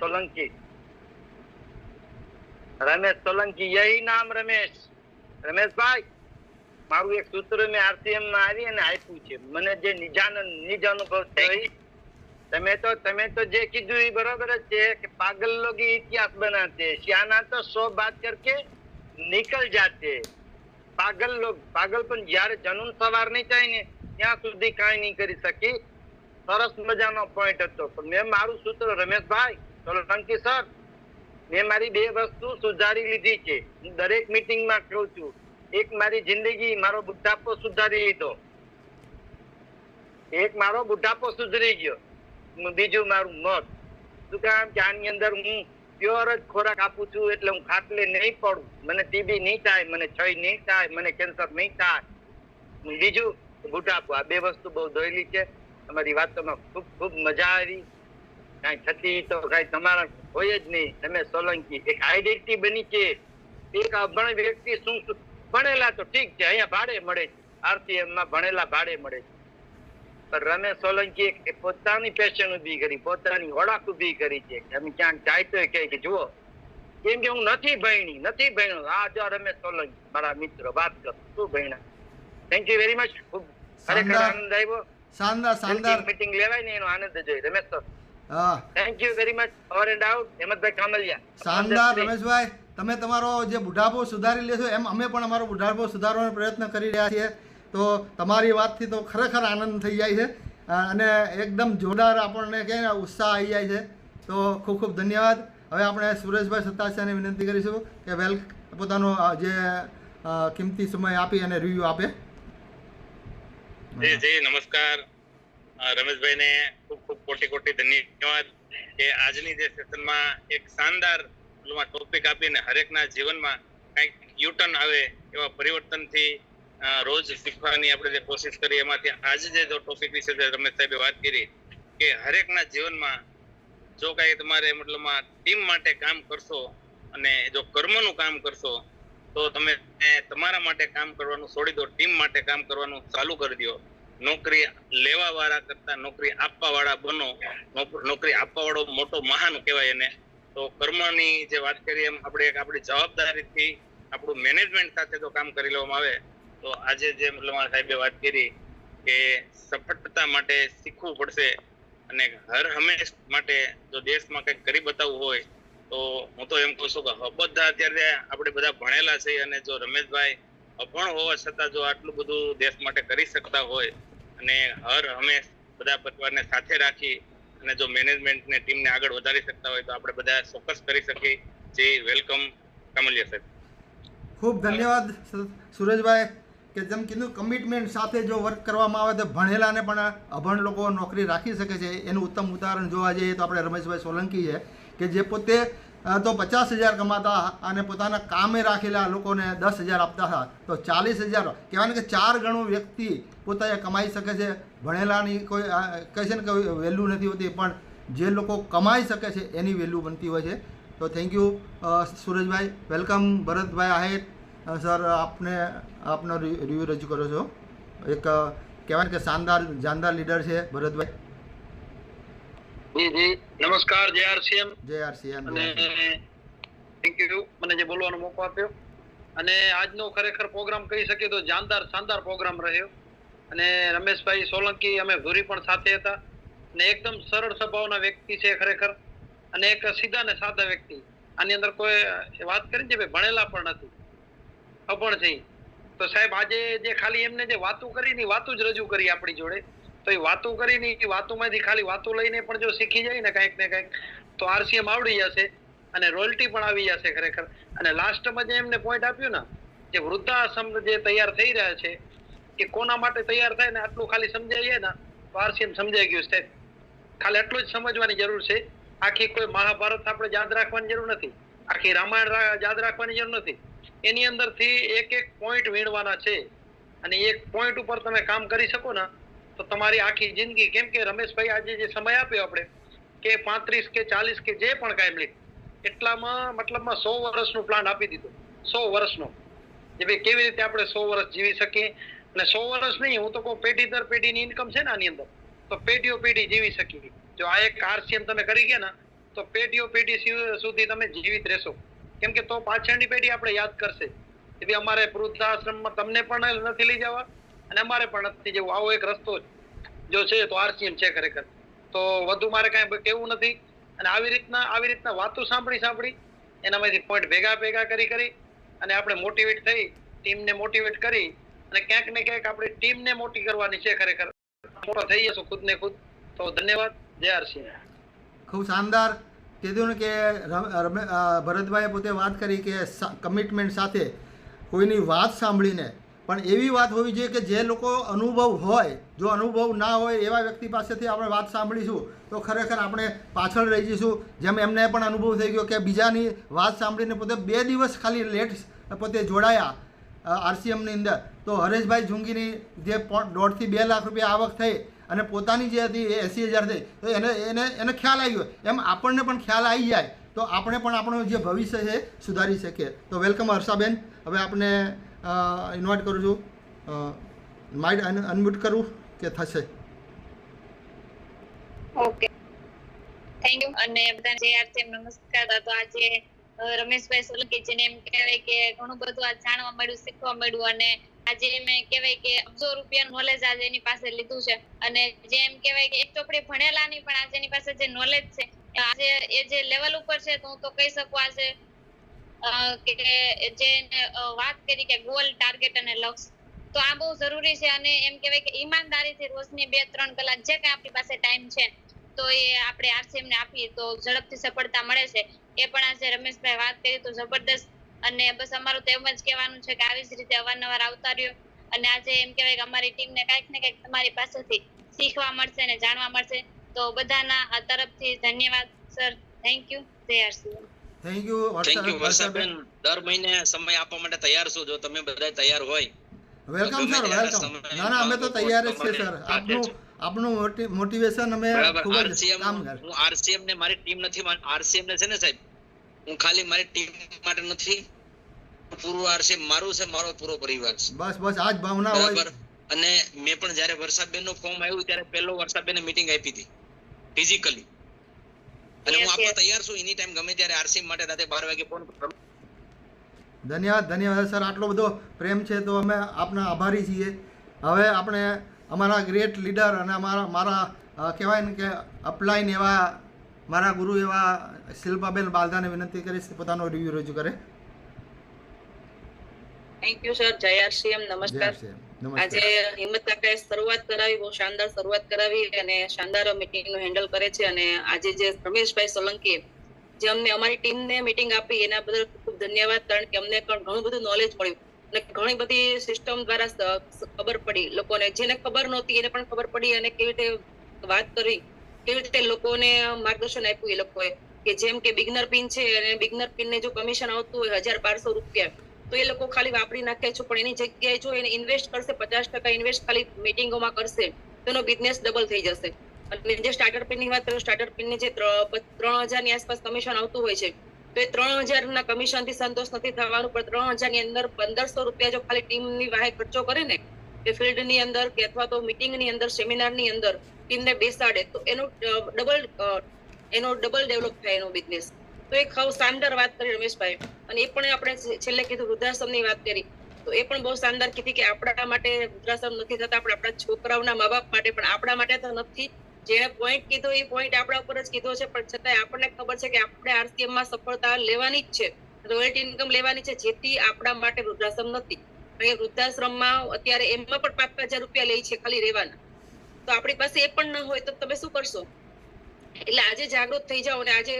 C: સોલંકી, યહી નામ રમેશભાઈ, મારું એક સૂત્ર મેં આરસીએમ માં આવી અને આપ્યું છે. મને જે નિજ અનુભવ છે, તમે તો જે કીધું એ બરોબર જ છે કે પાગલ લોગ ઇતિહાસ બનાતે, સિયાના તો 100 બાત કરકે નિકલ જાતે. પાગલપન જયારે જનૂન સવાર નહીં થાય ને ત્યાં સુધી કાંઈ નહીં કરી શકી. સરસ મજાનો પોઈન્ટ હતો. પણ મેં મારું સૂત્ર રમેશભાઈ સોલંકી સર, મેં મારી 2 વસ્તુ સુધારી લીધી છે. હું દરેક મીટિંગમાં કહું છું. એક મારી જિંદગી, મારો બુઢાપો સુધારી લીધો. એક મારો બુઢાપો સુધરી ગયો. બીજું મારું મોત. શું કામ કે આની અંદર હું પ્યોર જ ખોરાક આપું છું, એટલે હું ખાટલે નહીં પડું. મને ટીબી નહીં થાય, મને ક્ષય નહીં થાય, મને કેન્સર નહીં થાય. બીજું બુઢાપો. આ 2 વસ્તુ બહુ દોયેલી છે. તમારી વાતોમાં ખૂબ ખૂબ મજા આવી. કાંઈ થતી તો કાંઈ તમારા હોય જ નહીં. તમે સોલંકી એક આઈડેન્ટિટી બની છે. એક અભણ વ્યક્તિ શું ભણેલા તો ઠીક છે, અહીંયા ભાડે મળે છે. આરસીએમ માં ભણેલા ભાડે મળે છે. પણ રમેશ સોલંકી એક પોતાની પેશન ઉભી કરી, પોતાની ઓળખ ઉભી કરી છે. અમે ક્યાંક જાય તો કહે કે જુઓ, કેમ કે હું નથી ભણ્યો. આ જો રમેશ સોલંકી મારા મિત્રો વાત કરો, શું ભણ્યા. Thank you very much. ખૂબ ખરેખર આનંદ આવ્યો.
B: શાનદાર
C: મીટિંગ લેવાય ને એનો આનંદ જોઈ. રમેશ સર,
B: હા,
C: thank you very much. Over and out. Hemantbhai Kamaliya.
B: શાનદાર રમેશભાઈ. તમે તમારો જે બુઢાપો સુધારી લેશો એમ અમે પણ અમારો બુઢાપો સુધારવાનો પ્રયત્ન કરી રહ્યા છીએ. તો તમારી વાતથી તો ખરેખર આનંદ થઈ જાય છે અને એકદમ જોરદાર આપણને કહે ને ઉત્સાહ આવી જાય છે. તો ખૂબ ખૂબ ધન્યવાદ. હવે આપણે સુરેશભાઈ સત્તાસિયાને વિનંતી કરીશું કે પોતાનો જે કિંમતી સમય આપી અને રિવ્યુ આપે.
D: જી નમસ્કાર. રમેશભાઈને ખૂબ ખૂબ કોટી ધન્યવાદ કે આજની જે સેશનમાં એક શાનદાર ટોપિક આપીને હરેકના જીવનમાં કંઈક યુટર્ન આવે એવા પરિવર્તનથી રોજ શીખવાની આપણે જે કોશિશ કરી, એમાંથી આજે જે ટોપિક વિશે રમેશ સાહેબે વાત કરી કે હરેકના જીવનમાં જો કાંઈ તમારે મતલબમાં ટીમ માટે કામ કરશો અને જો કર્મનું કામ કરશો તો તમે તમારા માટે કામ કરવાનું છોડી દો, ટીમ માટે કામ કરવાનું ચાલુ કરી દો. નોકરી લેવા વાળા કરતા નોકરી આપવા વાળા બનો. નોકરી આપવા વાળો મોટો મહાન કહેવાય એને. તો કર્મની જે વાત કરીએ એમ આપણે આપણી જવાબદારીથી આપણું મેનેજમેન્ટ સાથે જો કામ કરી લેવામાં આવે તો આજે જે મતલબ સાહેબે વાત કરી કે સફળતા માટે શીખવું પડશે અને હર હંમેશ માટે જો દેશમાં કંઈક કરી બતાવવું હોય તો હું તો એમ કહું છું કે બધા અત્યારે આપણે બધા ભણેલા છીએ અને જો રમેશભાઈ અભણ હોવા છતાં જો આટલું બધું દેશ માટે કરી શકતા હોય અને હર હંમેશ બધા પરિવારને સાથે રાખી અને જો મેનેજમેન્ટને ટીમને આગળ વધારી શકતા હોય તો આપણે બધા ચોક્કસ કરી શકીએ. જી વેલકમ કામલિયા સાહેબ.
B: ખૂબ ધન્યવાદ સુરેશભાઈ કે જેમ કીધું કમિટમેન્ટ સાથે જો વર્ક કરવામાં આવે તો ભણેલાને પણ અભણ લોકો નોકરી રાખી શકે છે. એનું ઉત્તમ ઉદાહરણ જોવા જઈએ તો આપણે રમેશભાઈ સોલંકી છે કે જે પોતે તો 50,000 કમાતા અને પોતાના કામે રાખેલા લોકોને 10,000 આપતા હતા. તો 40,000 કહેવાય ને કે 4 ગણું વ્યક્તિ પોતે કમાઈ શકે છે. ભણેલાની કોઈ કહે છે ને કોઈ વેલ્યુ નથી હોતી, પણ જે લોકો કમાઈ શકે છે એની વેલ્યુ બનતી હોય છે. તો thank you Sureshbhai. Welcome Bharatbhai Ahir sir, આપનો રિવ્યુ રજૂ કરો છો. એક કહેવાય કે જાનદાર લીડર છે ભરતભાઈ.
C: જી નમસ્કાર. જય આરસીએમ.
B: અને
C: થેન્ક યુ મને જે બોલવાનો મોકો આપ્યો. અને આજનો ખરેખર પ્રોગ્રામ કહી શકીએ તો શાનદાર પ્રોગ્રામ રહ્યો. અને રમેશભાઈ સોલંકી અમે ધૂરી પણ સાથે હતા અને એકદમ સરળ સ્વભાવના વ્યક્તિ છે ખરેખર, અને એક સીધા ને સાદા વ્યક્તિ. આની અંદર કોઈ વાત કરી છે ભણેલા પણ નથી, અભણ છે. તો સાહેબ આજે જે ખાલી એમને જે વાતો કરી ની વાતો જ રજૂ કરી આપણી જોડે, તો એ વાતો કરીને એ વાતોમાંથી ખાલી વાતો લઈને પણ જો શીખી જાય ને કંઈક ને કંઈક તો આરસીએમ આવડી જશે અને રોયલ્ટી પણ આવી જશે ખરેખર. અને લાસ્ટમાં જે એમને પોઈન્ટ આપ્યું ને, જે વૃદ્ધાશ્રમ જે તૈયાર થઈ રહ્યા છે કે કોના માટે તૈયાર થાય ને આટલું ખાલી સમજાવીએ ને તો આરસીએમ સમજાઈ ગયું છે. ખાલી એટલું જ સમજવાની જરૂર છે. આખી કોઈ મહાભારત આપણે યાદ રાખવાની જરૂર નથી, આખી રામાયણ યાદ રાખવાની જરૂર નથી. એની અંદરથી એક એક પોઈન્ટ વીણવાના છે અને એક પોઈન્ટ ઉપર તમે કામ કરી શકો ને તો તમારી આખી જિંદગી, કેમ કે રમેશભાઈ આજે જે સમય આપ્યો આપણે કે 35 કે 40 કે જે પણ કાંઈ મળી એટલામાં મતલબમાં 100 વર્ષનું પ્લાન આપી દીધું. 100 વર્ષનો કે ભાઈ કેવી રીતે આપણે 100 વર્ષ જીવી શકીએ. અને 100 વર્ષ નહીં, હું તો કહું પેઢી દર પેઢીની ઇન્કમ છે ને આની અંદર, તો પેઢીઓ પેઢી જીવી શકીએ. જો આ એક આરસીએમ તમે કરી ગયા ને તો પેઢીઓ પેઢી સુધી તમે જીવિત રહેશો. કેમ કે તો પાછળની પેઢી આપણે યાદ કરશે કે ભાઈ અમારે વૃદ્ધાશ્રમમાં તમને પણ નથી લઈ જવા અને અમારે પણ નથી જવું. આવો એક રસ્તો જો છે તો આરસીએમ છે ખરેખર. તો વધુ મારે કાંઈ કહેવું નથી. અને આવી રીતના વાતો સાંભળી એનામાંથી પોઈન્ટ ભેગા કરી અને આપણે મોટિવેટ થઈ, ટીમને મોટિવેટ કરી અને ક્યાંક ને ક્યાંક આપણે ટીમને મોટી કરવાની છે ખરેખર. મોટા થઈ જશું ખુદ ને ખુદ. તો ધન્યવાદ. જય આરસીએમ.
B: ખૂબ શાનદાર કીધું ને કે ભરતભાઈએ પોતે વાત કરી કે કમિટમેન્ટ સાથે કોઈની વાત સાંભળીને, પણ એવી વાત હોવી જોઈએ કે જે લોકો અનુભવ હોય, જો અનુભવ ના હોય એવા વ્યક્તિ પાસેથી આપણે વાત સાંભળીશું તો ખરેખર આપણે પાછળ રહી જઈશું. જેમ એમને પણ અનુભવ થઈ ગયો કે બીજાની વાત સાંભળીને પોતે 2 દિવસ ખાલી લેટ પોતે જોડાયા આરસીએમની અંદર, તો હરેશભાઈ ઝુંગીની જે 1.5 થી 2 લાખ રૂપિયા આવક થઈ અને પોતાની જે હતી એ 80,000 થઈ, તો એને ખ્યાલ આવી ગયો. એમ આપણને પણ ખ્યાલ આવી જાય તો આપણે પણ આપણું જે ભવિષ્ય છે સુધારી શકીએ. તો વેલકમ હર્ષાબેન. હવે આપણે ઇન્વાઇટ કરું છું, માઇક અનમ્યુટ કરું કે થશે?
E: Okay, thank you. અને બધાને જય આરસીએમ, નમસ્કાર. તો આજે રમેશભાઈ સોલંકી જેને એમ કહેવાય કે ઘણું બધું આ જાણવા મળ્યું, શીખવા મળ્યું અને આજે એમ કહેવાય કે અબજો રૂપિયાનું નોલેજ આજે એની પાસે લીધું છે. અને જે એમ કહેવાય કે એક ચોપડી ભણેલા નહીં પણ આજે એની પાસે જે નોલેજ છે આજે એ જે લેવલ ઉપર છે તો હું તો કહી શકું આજે કે જે વાત કરી કે ગોલ, ટાર્ગેટ અને લક્ષ્ય, તો આ બહુ જરૂરી છે. અને એમ કહેવાય કે ઈમાનદારીથી રોજની 2-3 કલાક જે કાંઈ આપણી પાસે ટાઈમ છે તો એ આપણે આરસીએમ ને આપીએ તો ઝડપથી સફળતા મળે છે. એ પણ આજે રમેશભાઈ વાત કરી તો જબરદસ્ત. અને બસ અમારું તો એમ જ કહેવાનું છે કે આવી જ રીતે અવારનવાર આવતા રહ્યો. અને આજે એમ કહેવાય કે અમારી ટીમને કંઈક ને કંઈક તમારી પાસેથી શીખવા મળશે ને જાણવા મળશે. તો બધાના તરફથી ધન્યવાદ સર. Thank you. જય આરસીએમ.
B: થેન્ક યુ
A: વર્ષાબેન. દર મહિને સમય આપવા માટે તૈયાર છું જો તમે બધા તૈયાર હોય.
B: Welcome sir, welcome. ના અમે તો તૈયાર જ છે સર. આપનું મોટિવેશન અમે ખૂબ જ કામ કર.
A: હું આરસીએમ ને મારી ટીમ નથી, આરસીએમ ને છે ને સાહેબ, હું ખાલી મારી ટીમ માટે નથી, પૂરું આરસીએમ મારું છે, મારો પૂરો પરિવાર છે.
B: બસ આજ ભાવના હોય.
A: અને મેં પણ જ્યારે વર્ષાબેન નું ફોર્મ આવ્યું ત્યારે પહેલો વર્ષાબેન મીટિંગ આપી હતી ફિઝિકલી. અને હું આપવા તૈયાર છું એની ટાઈમ ગમે ત્યારે આરસીએમ માટે રાતે 12 વાગે ફોન કરું.
B: ધન્યવાદ સર. આટલો બધો પ્રેમ છે તો અમે આપના આભારી છીએ. હવે આપણે અમારા ગ્રેટ લીડર અને મારા કહેવાય ને કે અપલાઈન એવા મારા ગુરુ એવા શિલ્પાબેન બાલદાને વિનંતી કરીશ પોતાનો રિવ્યુ રજૂ કરે.
F: Thank you sir. જય આરસીએમ. નમસ્કાર. આજે હિંમત કાકાએ શરૂઆત કરાવી, બહુ શાનદાર શરૂઆત કરાવી અને શાનદાર મીટિંગ નું હેન્ડલ કરે છે. અને આજે જે રમેશભાઈ સોલંકી જે અમને અમારી ટીમને મીટિંગ આપી એના બદલ ખૂબ ધન્યવાદ. કારણ કે અમને પણ ઘણું બધું નોલેજ મળ્યું અને ઘણી બધી સિસ્ટમ દ્વારા ખબર પડી લોકોને, જેને ખબર નહોતી એને પણ ખબર પડી અને કેવી રીતે વાત કરવી, કેવી રીતે લોકોને માર્ગદર્શન આપ્યું એ લોકોએ. કે જેમ કે બિગનર પિન છે અને બિગનર પિન ને જો કમિશન આવતું હોય 1,200 રૂપિયા તો એ લોકો ખાલી વાપરી નાખે છે, પણ એની જગ્યાએ જો એને ઇન્વેસ્ટ કરશે 50% ઇન્વેસ્ટ ખાલી મીટિંગોમાં કરશે તો એનો બિઝનેસ ડબલ થઈ જશે. અને જે સ્ટાર્ટર પિન ની વાત કરું, સ્ટાર્ટર પિન ની જે 3,000 ની આસપાસ કમિશન આવતું હોય છે તો એ 3,000 ના કમિશન થી સંતોષ નથી થવાનું, પણ 3,000 ની અંદર 1,500 રૂપિયા જો ખાલી ટીમ ની વાહે ખર્ચો કરે ને એ ફિલ્ડ ની અંદર કે અથવા તો મીટિંગ ની અંદર, સેમિનાર ની અંદર ટીમને બેસાડે તો એનો ડબલ ડેવલપ થાય એનો બિઝનેસ. તો એક શાનદાર વાત કરી રમેશભાઈ. અને એ પણ આપણે છેલ્લે કીધું વૃદ્ધાશ્રમ ની વાત કરી તો એ પણ બહુ શાનદાર કીધી કે આપણા માટે વૃદ્ધાશ્રમ નથી થતા, પણ આપણા છોકરાઓના મા બાપ માટે, પણ આપણા માટે તો નથી. જેને પોઈન્ટ કીધો એ પોઈન્ટ આપણા ઉપર જ કીધો છે, પણ છતાંય આપણને ખબર છે કે આપણે આરસીએમ માં સફળતા લેવાની જ છે, રોયલ્ટી ઇન્કમ લેવાની છે, જેથી આપણા માટે વૃદ્ધાશ્રમ નથી. કારણ કે વૃદ્ધાશ્રમમાં અત્યારે એમાં પણ 5,000 રૂપિયા લે છે ખાલી રહેવાના. તો આપણી પાસે એ પણ ન હોય તો તમે શું કરશો? એટલે આજે જાગૃત થઈ જાઓ અને આજે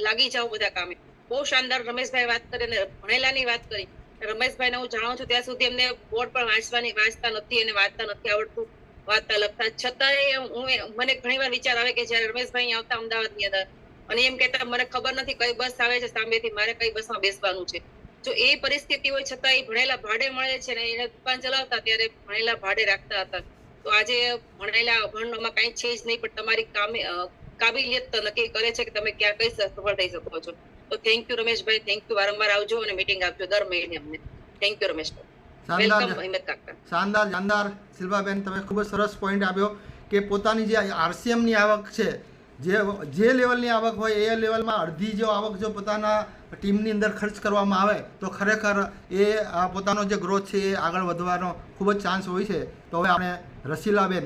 F: લાગી જાઓ બધા કામે. બહુ શાનદાર રમેશભાઈ વાત કરી અને ભણેલાની વાત કરી. રમેશભાઈને હું જાણું છું ત્યાં સુધી એમને બોર્ડ પર વાંચતા નથી અને વાંચતા નથી આવડતું, વાંચતા લખતા. છતાંય મને ઘણી વાર વિચાર આવે કે જયારે રમેશભાઈ અહીંયા આવતા અમદાવાદની અંદર અને એમ કહેતા મને ખબર નથી કઈ બસ આવે છે સામેથી, મારે કઈ બસમાં બેસવાનું છે. જો એ પરિસ્થિતિ હોય છતાં એ ભણેલા ભાડે મળે છે ને એને દુકાન ચલાવતા ત્યારે ભણેલા ભાડે રાખતા હતા. તો આજે ભણેલા અભણમાં કઈ છે જ નહીં, પણ તમારી કાબિલિયત તો નક્કી કરે છે કે તમે ક્યાં કઈ સફળ થઈ શકો છો. તો thank you Rameshbhai, thank you. વારંવાર આવજો અને મીટિંગ આપજો દર મહિને અમને. Thank you Rameshbhai. વેલકમ હિંમત કાકા.
B: શાનદાર શિલ્પાબેન, તમે ખૂબ જ સરસ પોઈન્ટ આપ્યો કે પોતાની જે આરસીએમની આવક છે, જે લેવલની આવક હોય એ લેવલમાં અડધી જો આવક જો પોતાના ટીમની અંદર ખર્ચ કરવામાં આવે તો ખરેખર એ પોતાનો જે ગ્રોથ છે એ આગળ વધવાનો ખૂબ જ ચાન્સ હોય છે. તો હવે આપણે રસીલાબેન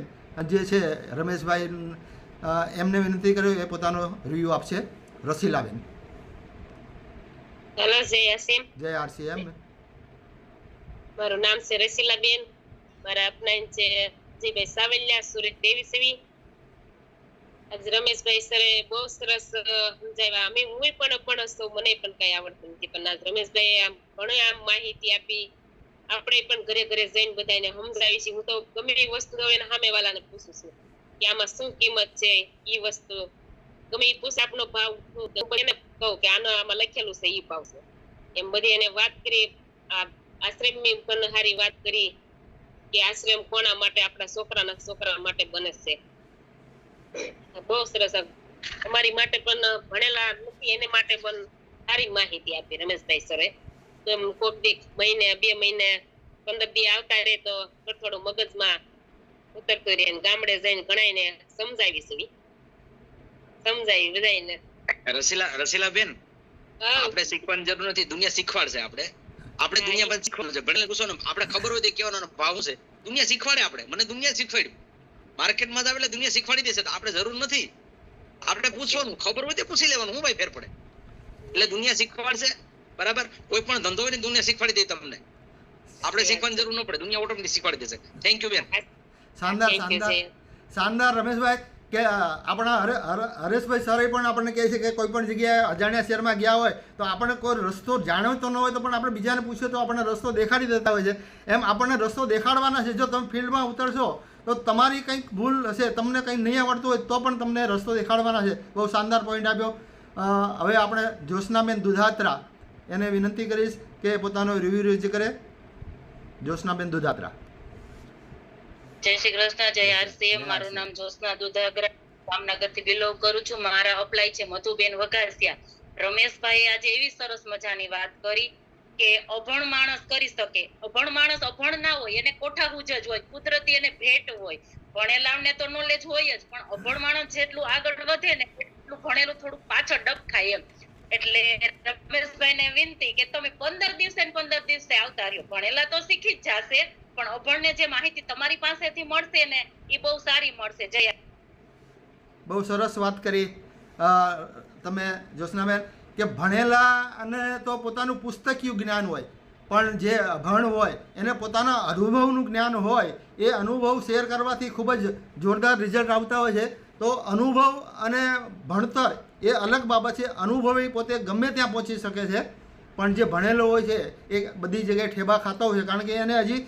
B: જે છે રમેશભાઈ એમને વિનંતી કર્યો એ પોતાનો રિવ્યુ આપશે. રસીલાબેન.
G: હેલો
B: જય આરસીએમ.
G: મારું નામ છે રસીલાબેન, મારા અપનામ છે જીભાઈ સાવલિયા, સુરત 23 આજ રમેશભાઈ સરે બહુ સરસ સમજાવ્યા. હું પણ છું, મને પણ કઈ આવડતું નથી, પણ આજ રમેશભાઈ આમ ઘણી આમ માહિતી આપી. આપણે પણ ઘરે ઘરે જઈને બધાને સમજાવી છે. હું તો ગમે એ વસ્તુ એને સામે વાળાને પૂછું છું કે આમાં શું કિંમત છે, એ વસ્તુ ગમે એ પૂછે આપણો ભાવ એને કહું કે આમાં લખેલું છે એ ભાવ છે. એમ બધી એને વાત કરી. આ આશ્રમની પણ સારી વાત કરી કે આશ્રમ કોના માટે, આપણા છોકરા માટે બને છે. બહુ સરસ. અમારી માટે પણ ભણેલા નથી એને માટે પણ સારી માહિતી આપી રમેશભાઈ સરે. તો એમ કોક દી મહિને 2 મહિને 15 દી આવતા રહે તો થોડું મગજમાં ઉતરતું રહે. ગામડે જઈને ઘણાઈને સમજાવી બધાને.
A: રસીલાબેન, આપણે શીખવાની જરૂર નથી, દુનિયા શીખવાડશે. આપણે દુનિયા પણ શીખવાનું છે. ભણેલા પૂછો ને આપણે ખબર હોય તો કહેવાનો ભાવ છે. દુનિયા શીખવાડે. મને દુનિયા શીખવાડી. માર્કેટમાં જ આવે એટલે દુનિયા શીખવાડી દેશે. આપણે જરૂર નથી, આપણે પૂછવાનું. ખબર હોય તો પૂછી લેવાનું. હું ભાઈ ફેર પડે એટલે દુનિયા શીખવાડશે. બરાબર. કોઈ પણ ધંધો હોય ને દુનિયા શીખવાડી દે તમને. આપણે શીખવાની જરૂર ન પડે, દુનિયા ઓટોમેટિક શીખવાડી દેશે. થેન્ક યુ બેન.
B: શાનદાર રમેશભાઈ. કે આપણા હરેશભાઈ સર પણ આપણને કહે છે કે કોઈ પણ જગ્યાએ અજાણ્યા શહેરમાં ગયા હોય તો આપણને કોઈ રસ્તો જાણતો ન હોય તો પણ આપણે બીજાને પૂછીએ તો આપણને રસ્તો દેખાડી દેતા હોય છે. એમ આપણને રસ્તો દેખાડવાના છે. જો તમે ફિલ્ડમાં ઉતરશો તો તમારી કંઈક ભૂલ હશે, તમને કંઈક નહીં આવડતું હોય તો પણ તમને રસ્તો દેખાડવાના છે. બહુ શાનદાર પોઈન્ટ આપ્યો. હવે આપણે જ્યોત્સનાબેન દુધાત્રા એને વિનંતી કરીશ કે પોતાનો રિવ્યુ રજૂ કરે. જ્યોત્સનાબેન દુધાત્રા.
H: જય શ્રી કૃષ્ણ. જય આરસીએમ. મારું નામ જ્યોત્સના દુધાગરા, જામનગર થી બિલોંગ કરું છું. મારા અપ્લાય છે મધુબેન વઘાસિયા. રમેશભાઈ આજે એવી સરસ મજાની વાત કરી કે અભણ માણસ કરી શકે. અભણ માણસ અભણ ના હોય, એને કોઠા ગુજ જ હોય, કુદરતી એને ભેટ હોય. ભણેલાને તો નોલેજ હોય જ, પણ અભણ માણસ જેટલું આગળ વધે ને એટલું ભણેલું થોડું પાછળ ડબખાય એમ. એટલે રમેશભાઈને વિનંતી કે તમે 15 દિવસે આવતા રહ્યો. ભણેલા તો શીખી જ જશે, પણ અભણને જે માહિતી તમારી પાસેથી મળશે ને એ બહુ સારી મળશે. જય.
B: બહુ સરસ વાત કરી તમે જ્યોત્સનાબેન કે ભણેલા અને તો પોતાનું પુસ્તકીય જ્ઞાન હોય, પણ જે અભણ હોય એને પોતાના અનુભવનું જ્ઞાન હોય. એ અનુભવ શેર કરવાથી ખૂબ જ જોરદાર રિઝલ્ટ આવતા હોય છે. તો અનુભવ અને ભણતર એ અલગ બાબત છે. અનુભવી પોતે ગમે ત્યાં પહોંચી શકે છે, પણ જે ભણેલો હોય છે એ બધી જગ્યાએ ઠેબા ખાતો હોય છે, કારણ કે એને હજી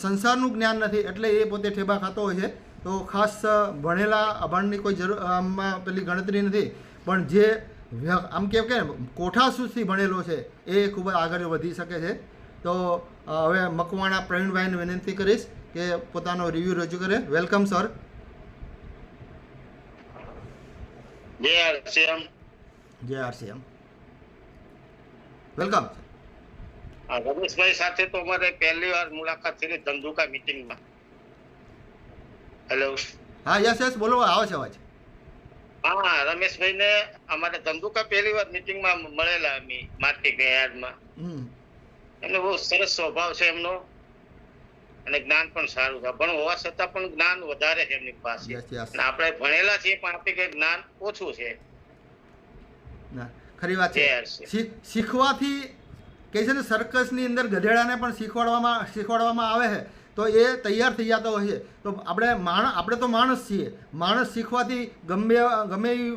B: સંસારનું જ્ઞાન નથી, એટલે એ પોતે ઠેબા ખાતો હોય છે. તો ખાસ ભણેલા અભણની કોઈ જરૂર આમાં પેલી ગણતરી નથી, પણ જે આમ કે કોઠા સુધી ભણેલો છે એ ખૂબ જ આગળ વધી શકે છે. તો હવે મકવાણા પ્રવીણભાઈને વિનંતી કરીશ કે પોતાનો રિવ્યુ રજૂ કરે. Welcome sir. જય આરસીએમ. વેલકમ.
C: રમેશભાઈ સાથે તો અમારે પહેલી વાર મુલાકાત થઈ ધંધુકા મીટિંગમાં. હેલો.
B: હા યસ બોલો, આવે છે અવાજ.
C: હા, રમેશભાઈ ને અમારે ધંધુકા પહેલી વાર મીટિંગમાં મળેલા અમે માર્કેટ યાર્ડમાં. એટલે બહુ સરસ સ્વભાવ છે એમનો અને જ્ઞાન પણ સારું છે. પણ હોવા છતાં પણ જ્ઞાન વધારે છે એમની પાસે. આપણે ભણેલા છીએ પણ આપણે કઈ જ્ઞાન ઓછું છે.
B: ખરી વાત છે. શીખવાથી કહે છે ને સર્કસની અંદર ગધેડાને પણ શીખવાડવામાં આવે છે. તો એ તૈયાર થઈ જતા હોય છે. તો આપણે તો માણસ છીએ. માણસ શીખવાથી ગમે એવી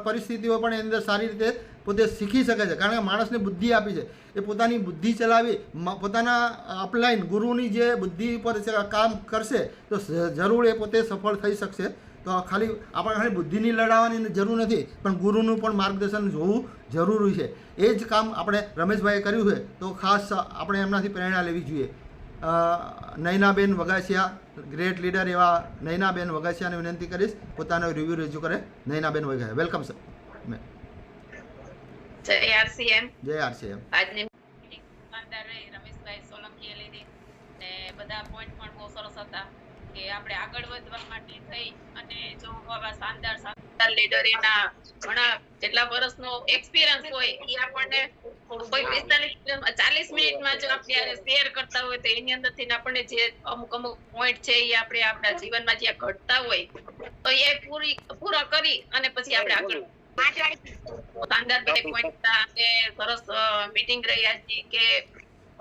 B: પરિસ્થિતિઓ પણ એની અંદર સારી રીતે પોતે શીખી શકે છે, કારણ કે માણસને બુદ્ધિ આપી છે. એ પોતાની બુદ્ધિ ચલાવી પોતાના અપલાઈન ગુરુની જે બુદ્ધિ પર કામ કરશે તો જરૂર એ પોતે સફળ થઈ શકશે. તો આપણે ખાલી બુદ્ધિની લડાવવાની જરૂર નથી, પણ ગુરુનું પણ માર્ગદર્શન જોવું જરૂરી છે. એ જ કામ આપણે રમેશભાઈએ કર્યું છે, તો ખાસ આપણે એમનાથી પ્રેરણા લેવી જોઈએ. નયનાબેન વગાસિયા, ગ્રેટ લીડર એવા નયનાબેન વગાસિયાને વિનંતી કરીશ પોતાનો રિવ્યુ રજૂ કરે. Nayanaben Vagasiya, welcome sir.
I: જય આરસીએમ.
B: જય આરસીએમ.
I: આજની મીટિંગ શાનદાર રહી. રમેશભાઈ સોલંકીએ લીધી ને બધા પોઈન્ટ પણ બહુ સરસ હતા કે આપણે આગળ વધવા માટે થઈ અને જો આવા શાનદાર લીડર એના ઘણા જેટલા વર્ષનો એક્સપિરિયન્સ હોય એ આપણને કોઈ 45-40 મિનિટમાં જો આપણે શેર કરતા હોય તો એની અંદરથી આપણને જે અમુક પોઈન્ટ છે એ આપણે આપણા જીવનમાં જે ઘટતા હોય તો એ પૂરા કરી અને પછી આપણે આગળ શાનદાર બે પોઈન્ટ હતા કે સરસ મીટિંગ રહી આજની કે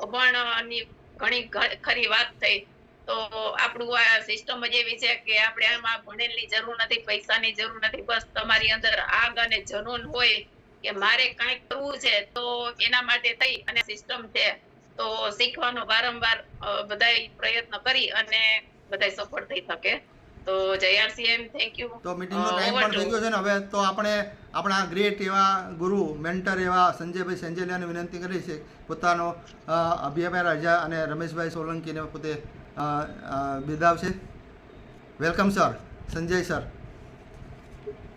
I: અભણની ઘણી ખરી વાત થઈ. તો આપણું આ સિસ્ટમ જ એવી છે કે આપણે આમાં ભણેલી જરૂર નથી, પૈસાની જરૂર નથી, બસ તમારી અંદર આગ અને જનૂન હોય કે મારે કંઈક કરવું છે તો એના માટે થઈ અને સિસ્ટમ છે તો શીખવાનો વારંવાર બધાય પ્રયત્ન કરી અને બધાય સફળ થઈ શકે. તો જય આરસીએમ, થેન્ક યુ.
B: તો મીટિંગનો ટાઈમ પણ થઈ ગયો છે ને હવે તો આપણે આપણા ગ્રેટ એવા ગુરુ મેન્ટર એવા સંજયભાઈ સંજેલિયાને વિનંતી કરી છે પોતાનો અભિપ્રાય રાજા અને રમેશભાઈ સોલંકીને પોતે બિરદાવશે. Welcome sir, Sanjay sir.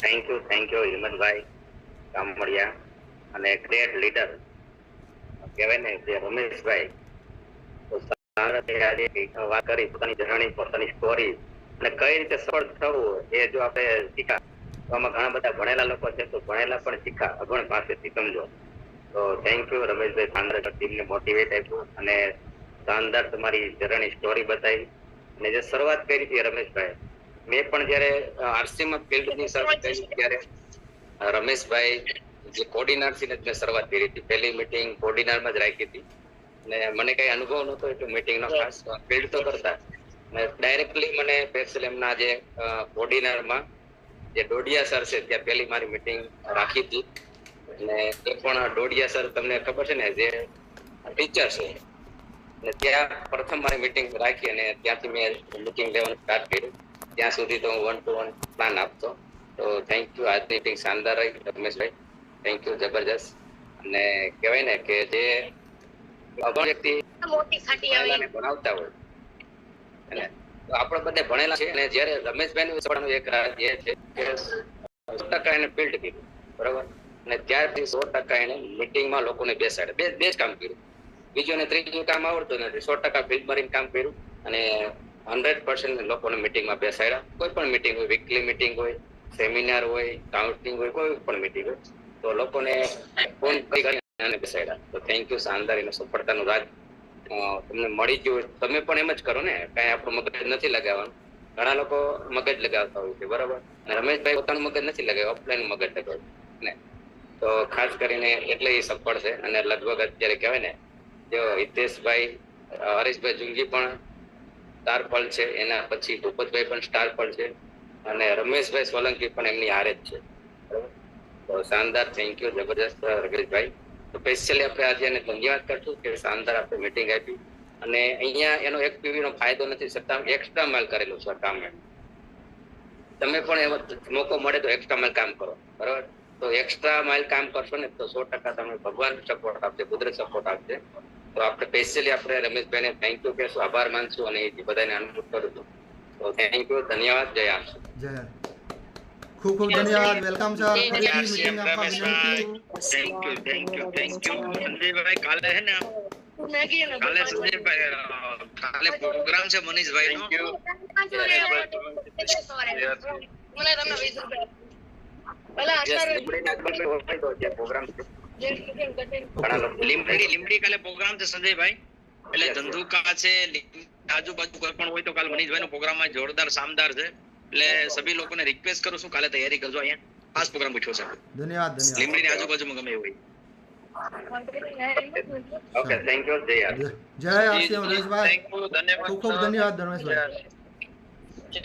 J: Thank you Himmatbhai Kamadiya અને ગ્રેટ લીડર કહેવાય ને જે રમેશભાઈ વાત કરી પોતાની જર્ની, પોતાની સ્ટોરી અને કઈ રીતે સફળ થવું એ જો આપણે શીખા તો આમાં ઘણા બધા ભણેલા લોકો છે તો ભણેલા પણ શીખા અભણ પાસેથી સમજો. તો થેન્ક યુ રમેશભાઈ, શાનદાર ટીમને મોટિવેટ આપ્યું અને શાનદાર તમારી જર્ની સ્ટોરી બતાવી અને જે શરૂઆત કરી હતી રમેશભાઈ, મેં પણ જયારે આરસીમાં ફિલ્ડની શરૂઆત કરી ત્યારે રમેશભાઈ જે કોર્ડિનારથી જ મેં શરૂઆત કરી હતી. પહેલી મીટિંગ કોર્ડિનારમાં જ રાખી હતી અને મને કઈ અનુભવ નહોતો એટલે મીટિંગનો ખાસ ફિલ્ડ તો કરતા ડાયરેક્ટલી મને સ્પેશિયલ એમના જે કોર્ડિનારમાં જે ડોડિયા સર છે ત્યાં પહેલી મારી મીટિંગ રાખી હતી અને એ પણ ડોડિયા સર તમને ખબર છે ને જે ટીચર છે અને ત્યાં પ્રથમ મારી મીટિંગ રાખી અને ત્યાંથી મેં મીટિંગ લેવાનું સ્ટાર્ટ કર્યું. ત્યાં સુધી તો હું 1-to-1 પ્લાન આપતો. તો થેન્ક યુ. આજની મીટિંગ શાનદાર રહી રમેશભાઈ, થેન્ક યુ, જબરજસ્ત. અને કહેવાય ને કે જે અભણ વ્યક્તિ ભણાવતા હોય અને આપણે બધે ભણેલા છે અને જયારે રમેશભાઈનું એક રાજ એ છે કે 100% એને ફિલ્ડ કર્યું, બરાબર, અને ત્યારથી 100% એને મીટિંગમાં લોકોને બેસાડે. બે જ કામ કર્યું, બીજું અને ત્રીજું કામ આવડતું નથી. 100% ફિલ્ડ મારીને કામ કર્યું અને 100% લોકોને મીટિંગમાં બેસાડ્યા. કોઈ પણ મીટિંગ હોય, વીકલી મીટિંગ હોય, સેમિનાર હોય, કાઉન્ટિંગ હોય, કોઈ પણ મીટિંગ હોય તો લોકોને ફોન કરીને બેસાડ્યા. તો થેન્ક યુ, શાનદાર. એનો સફળતાનું રાજ તમને મળી ગયું. તમે પણ એમ જ કરો ને, કઈ આપણું મગજ નથી લગાવવાનું. ઘણા લોકો મગજ લગાવતા હોય છે, બરાબર, અને રમેશભાઈ પોતાનું મગજ નથી લગાવ્યું, ઓફલાઈન મગજ લગાવ્યું ને. તો ખાસ કરીને એટલે એ સફળ છે. અને લગભગ અત્યારે કહેવાય ને જો હિતેશભાઈ, હરીશભાઈ જુંગી પણ સ્ટાર પલ છે, એના પછી ભૂપતભાઈ પણ સ્ટાર પલ છે અને રમેશભાઈ સોલંકી પણ એમની હારે જ છે, બરાબર. તો શાનદાર, થેન્ક યુ, જબરજસ્ત રમેશભાઈ. તો સ્પેશિયલી આપણે આજે એને ધન્યવાદ કરશું કે શાનદાર આપણે મીટિંગ આપી અને અહીંયા એનો એક પીવી નો ફાયદો નથી છતાં એક્સ્ટ્રા માઇલ કરેલું છે કામ. તમે પણ એવો મોકો મળે તો એક્સ્ટ્રા માઇલ કામ કરો, બરાબર. તો એક્સ્ટ્રા માઇલ કામ કરશો ને તો 100% તમને ભગવાન સપોર્ટ આપશે, કુદરત સપોર્ટ આપશે. તો આપણે સ્પેશિયલી આપણે રમેશભાઈને થેન્ક યુ કહેશું, આભાર માનશું અને એ બધાને અનુભવ કરું છું. તો થેન્ક યુ, ધન્યવાદ, જય આરસી.
B: જય ખૂબ ખૂબ ધન્યવાદ. Welcome sir. ફરીથી મીટિંગ આપવા વિનંતી.
C: થેન્ક યુ સંજયભાઈ. કાલે હે ને કાલે સંજયભાઈ કાલે પ્રોગ્રામ છે મનીષભાઈ નો. લીમડી કાલે પ્રોગ્રામ છે સંજયભાઈ, એટલે ધંધુકા છે આજુબાજુ કોઈ પણ હોય તો કાલે મનીષભાઈ નો પ્રોગ્રામ જોરદાર શાનદાર છે. એટલે સભી લોકોને રિક્વેસ્ટ કરું છું કાલે તૈયારી કરજો. અહીંયા ખાસ પ્રોગ્રામ પૂછ્યો છે.
B: ધન્યવાદ.
C: લીમડી ની આજુબાજુમાં ગમે હોય.
J: ઓકે થેન્ક યુ જય આરસીએમ.
B: જય આરસીએમ રમેશભાઈ, ખૂબ ખૂબ ધન્યવાદ ધર્મેશભાઈ.
F: જય